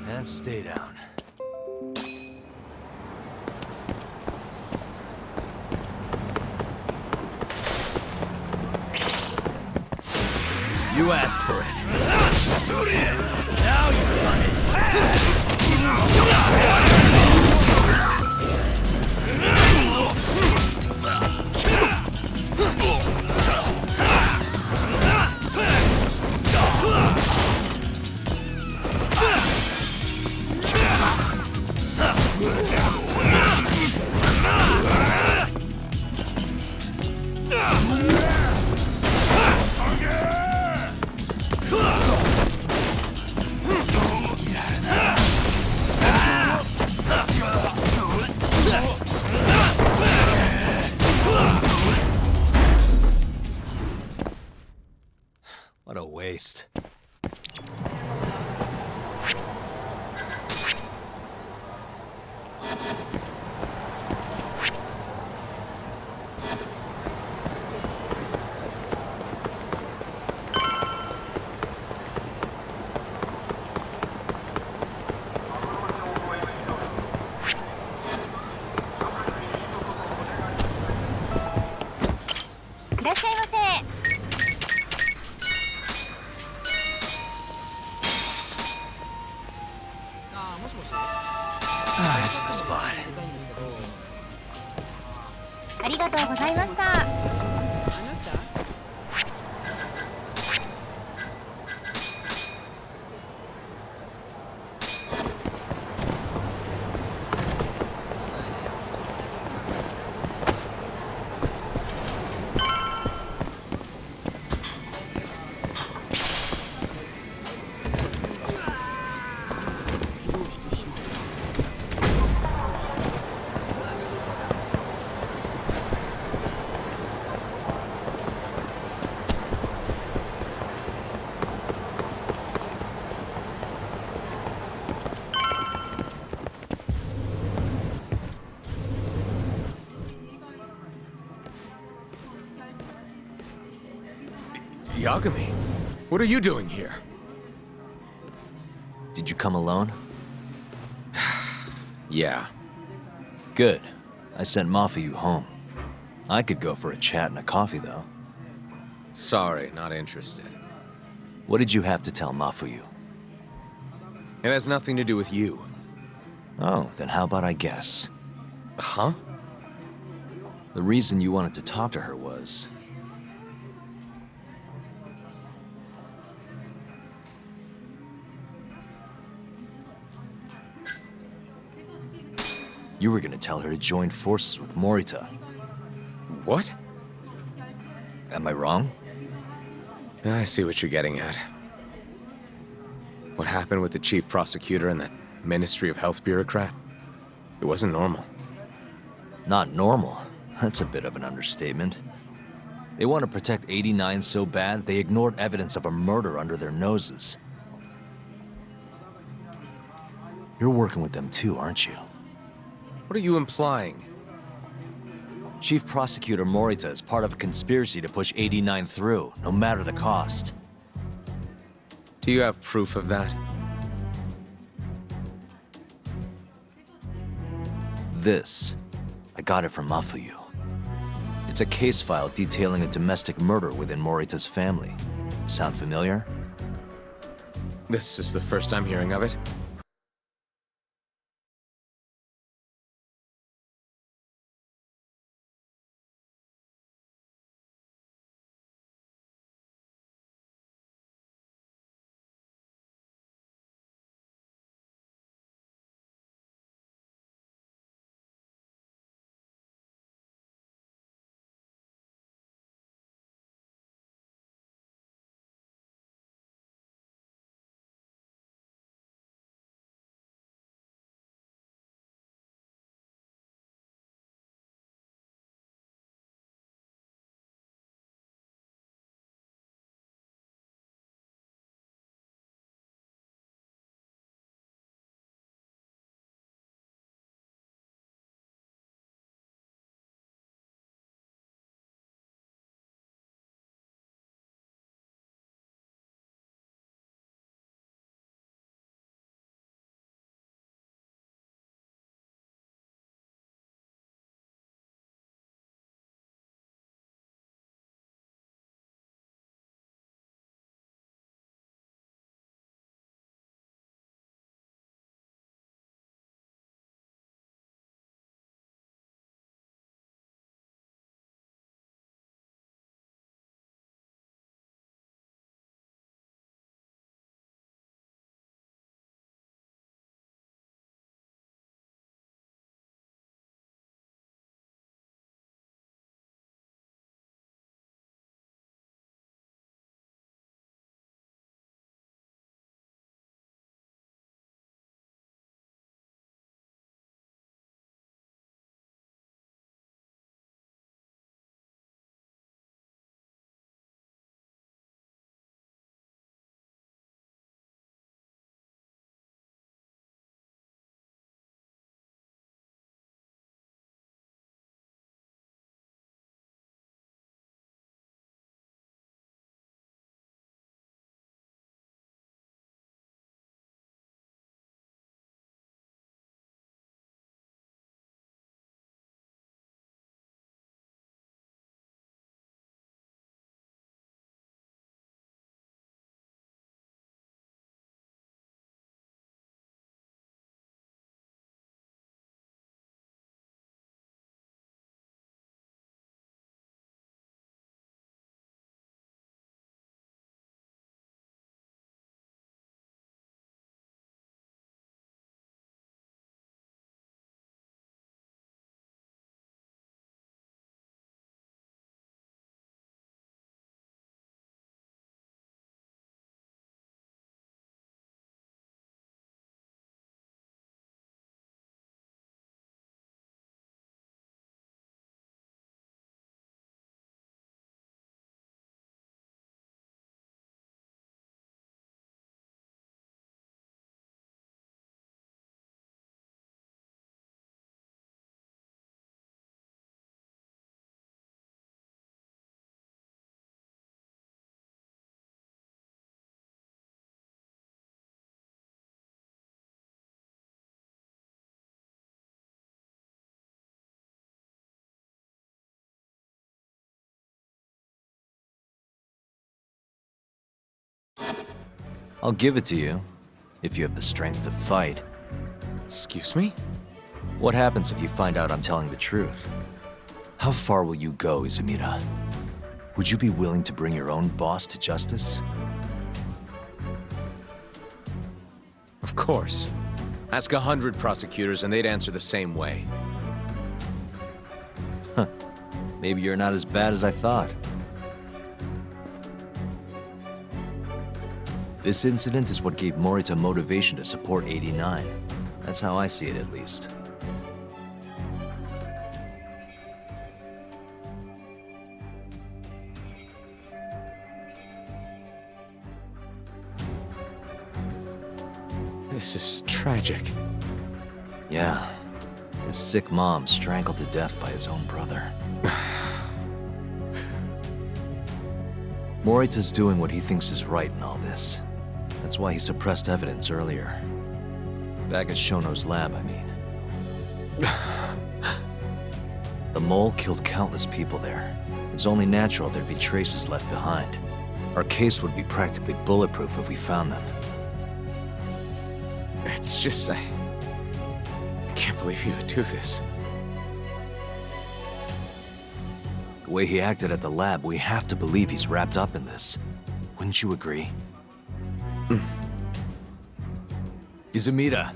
And stay down. You asked for it. Now you've done it. What a waste. That's the spot. ありがとうございました。Yagami, what are you doing here? Did you come alone? Yeah. Good. I sent Mafuyu home. I could go for a chat and a coffee, though. Sorry, not interested. What did you have to tell Mafuyu? It has nothing to do with you. Oh, then how about I guess? Huh? The reason you wanted to talk to her was... you were gonna tell her to join forces with Morita. What? Am I wrong? I see what you're getting at. What happened with the chief prosecutor and that Ministry of Health bureaucrat? It wasn't normal. Not normal? That's a bit of an understatement. They want to protect 89 so bad, they ignored evidence of a murder under their noses. You're working with them too, aren't you? What are you implying? Chief Prosecutor Morita is part of a conspiracy to push 89 through, no matter the cost. Do you have proof of that? This. I got it from Mafuyu. It's a case file detailing a domestic murder within Morita's family. Sound familiar? This is the first I'm hearing of it. I'll give it to you, if you have the strength to fight. Excuse me? What happens if you find out I'm telling the truth? How far will you go, Izumida? Would you be willing to bring your own boss to justice? Of course. Ask 100 prosecutors and they'd answer the same way. Maybe you're not as bad as I thought. This incident is what gave Morita motivation to support 89. That's how I see it, at least. This is tragic. Yeah. His sick mom strangled to death by his own brother. Morita's doing what he thinks is right in all this. That's why he suppressed evidence earlier. Back at Shono's lab, I mean. The mole killed countless people there. It's only natural there'd be traces left behind. Our case would be practically bulletproof if we found them. It's just, I can't believe you would do this. The way he acted at the lab, we have to believe he's wrapped up in this. Wouldn't you agree? Izumida.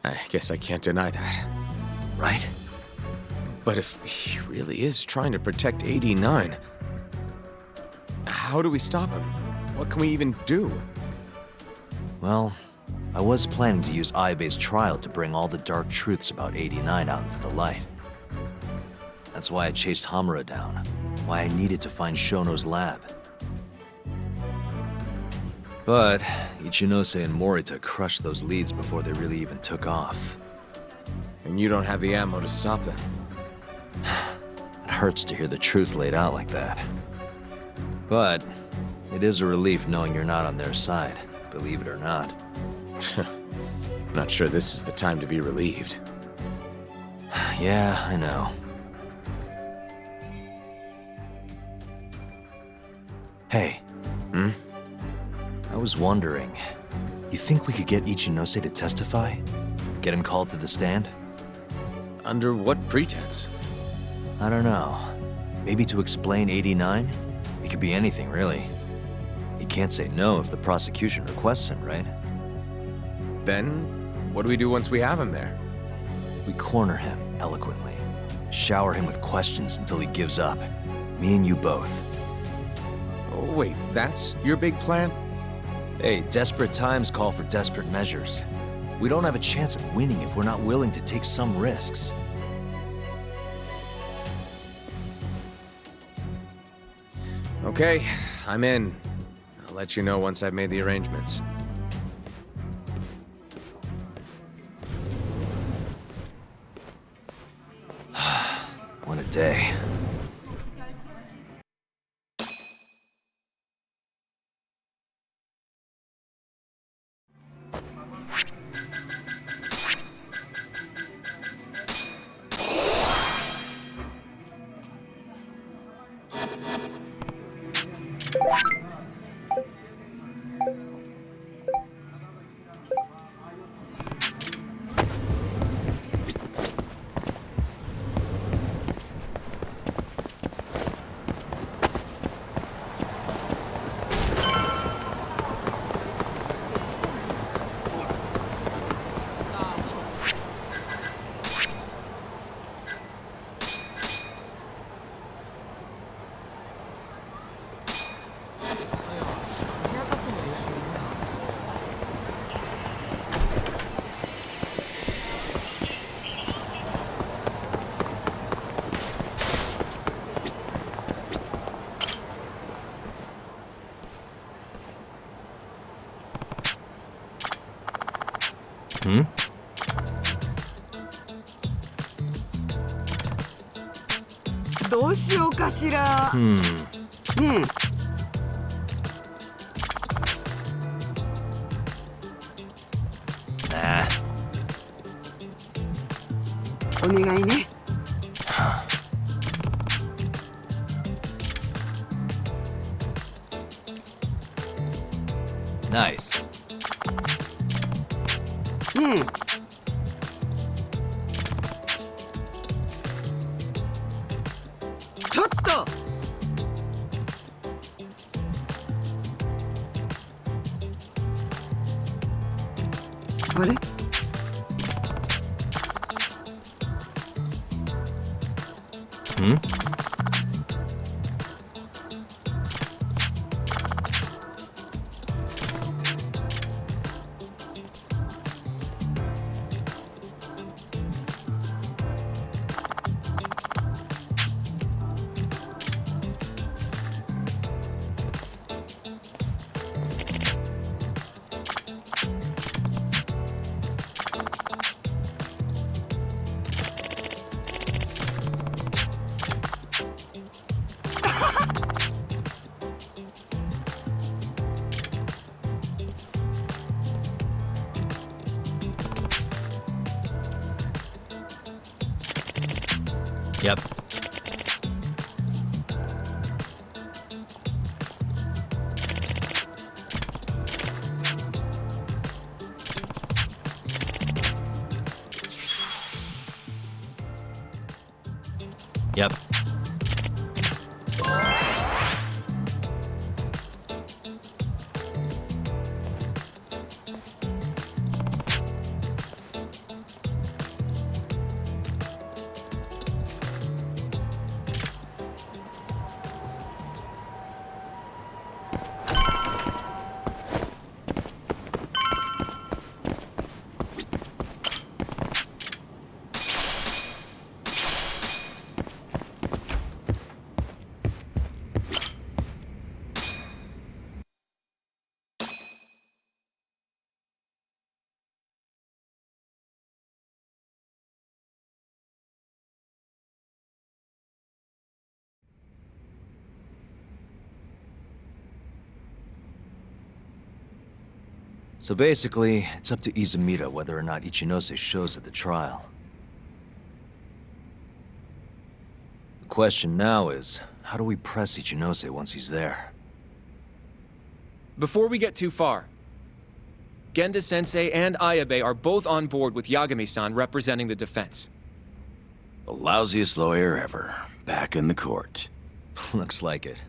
I guess I can't deny that. Right? But if he really is trying to protect 89, how do we stop him? What can we even do? Well, I was planning to use Ayabe's trial to bring all the dark truths about 89 out into the light. That's why I chased Hamura down, why I needed to find Shono's lab. But Ichinose and Morita crushed those leads before they really even took off. And you don't have the ammo to stop them. It hurts to hear the truth laid out like that. But it is a relief knowing you're not on their side, believe it or not. Not sure this is the time to be relieved. Yeah, I know. Hey. I was wondering, you think we could get Ichinose to testify? Get him called to the stand? Under what pretense? I don't know. Maybe to explain 89? It could be anything, really. He can't say no if the prosecution requests him, right? Then, what do we do once we have him there? We corner him, eloquently. Shower him with questions until he gives up. Me and you both. Oh, wait, that's your big plan? Hey, desperate times call for desperate measures. We don't have a chance of winning if we're not willing to take some risks. Okay, I'm in. I'll let you know once I've made the arrangements. What a day. Hmm? Nah. お願いね。 Nice. ちょっと。あれ？ Hmm? Yep. Yep. So basically, it's up to Izumida whether or not Ichinose shows at the trial. The question now is, how do we press Ichinose once he's there? Before we get too far, Genda-sensei and Ayabe are both on board with Yagami-san representing the defense. The lousiest lawyer ever, back in the court. Looks like it.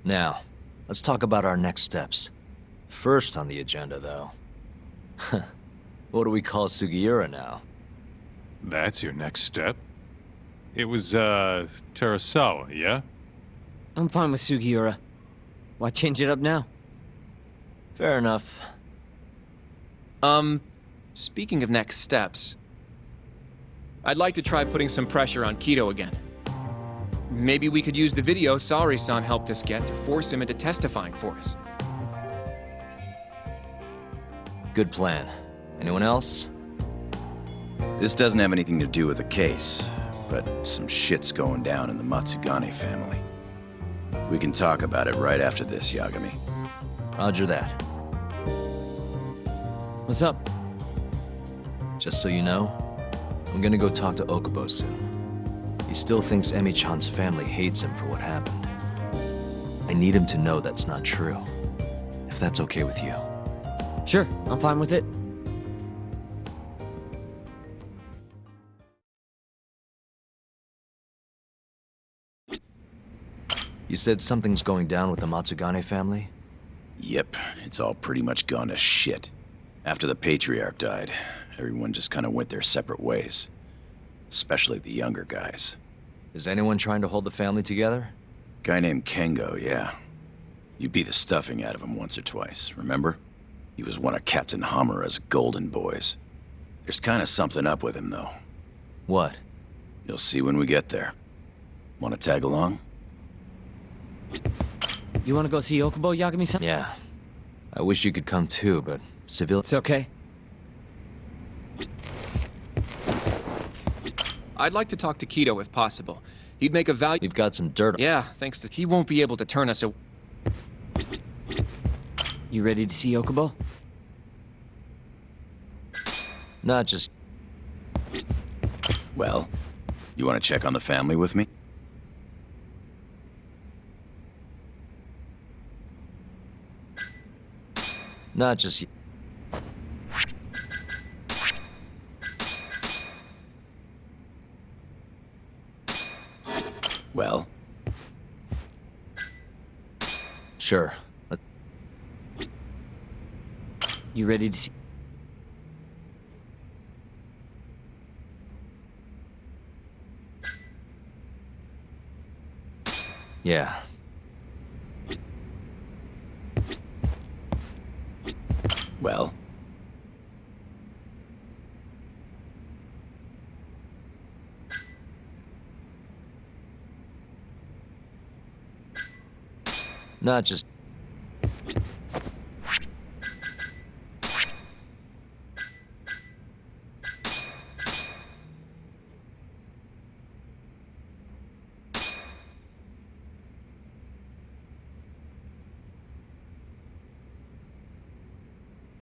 Now, let's talk about our next steps. First on the agenda, though. What do we call Sugiura now? That's your next step? It was, Terasawa, yeah? I'm fine with Sugiura. Why change it up now? Fair enough. Speaking of next steps, I'd like to try putting some pressure on Kido again. Maybe we could use the video Saori-san helped us get to force him into testifying for us. Good plan. Anyone else? This doesn't have anything to do with the case, but some shit's going down in the Matsugane family. We can talk about it right after this, Yagami. Roger that. What's up? Just so you know, I'm gonna go talk to Okubo soon. He still thinks Emi-chan's family hates him for what happened. I need him to know that's not true. If that's okay with you. Sure, I'm fine with it. You said something's going down with the Matsugane family? Yep, it's all pretty much gone to shit. After the Patriarch died, everyone just kind of went their separate ways. Especially the younger guys. Is anyone trying to hold the family together? Guy named Kengo, yeah. You beat the stuffing out of him once or twice, remember? He was one of Captain Hamura's golden boys. There's kind of something up with him, though. What? You'll see when we get there. Want to tag along? You want to go see Okubo, Yagami-san? Yeah. I wish you could come too, but civil... It's okay. I'd like to talk to Kido if possible. He'd make a value. We've got some dirt. Yeah, thanks to. He won't be able to turn us away. You ready to see Okubo? Not just... Well, you want to check on the family with me? Not just... Well? Sure. You ready to see... Yeah. Well? Not just...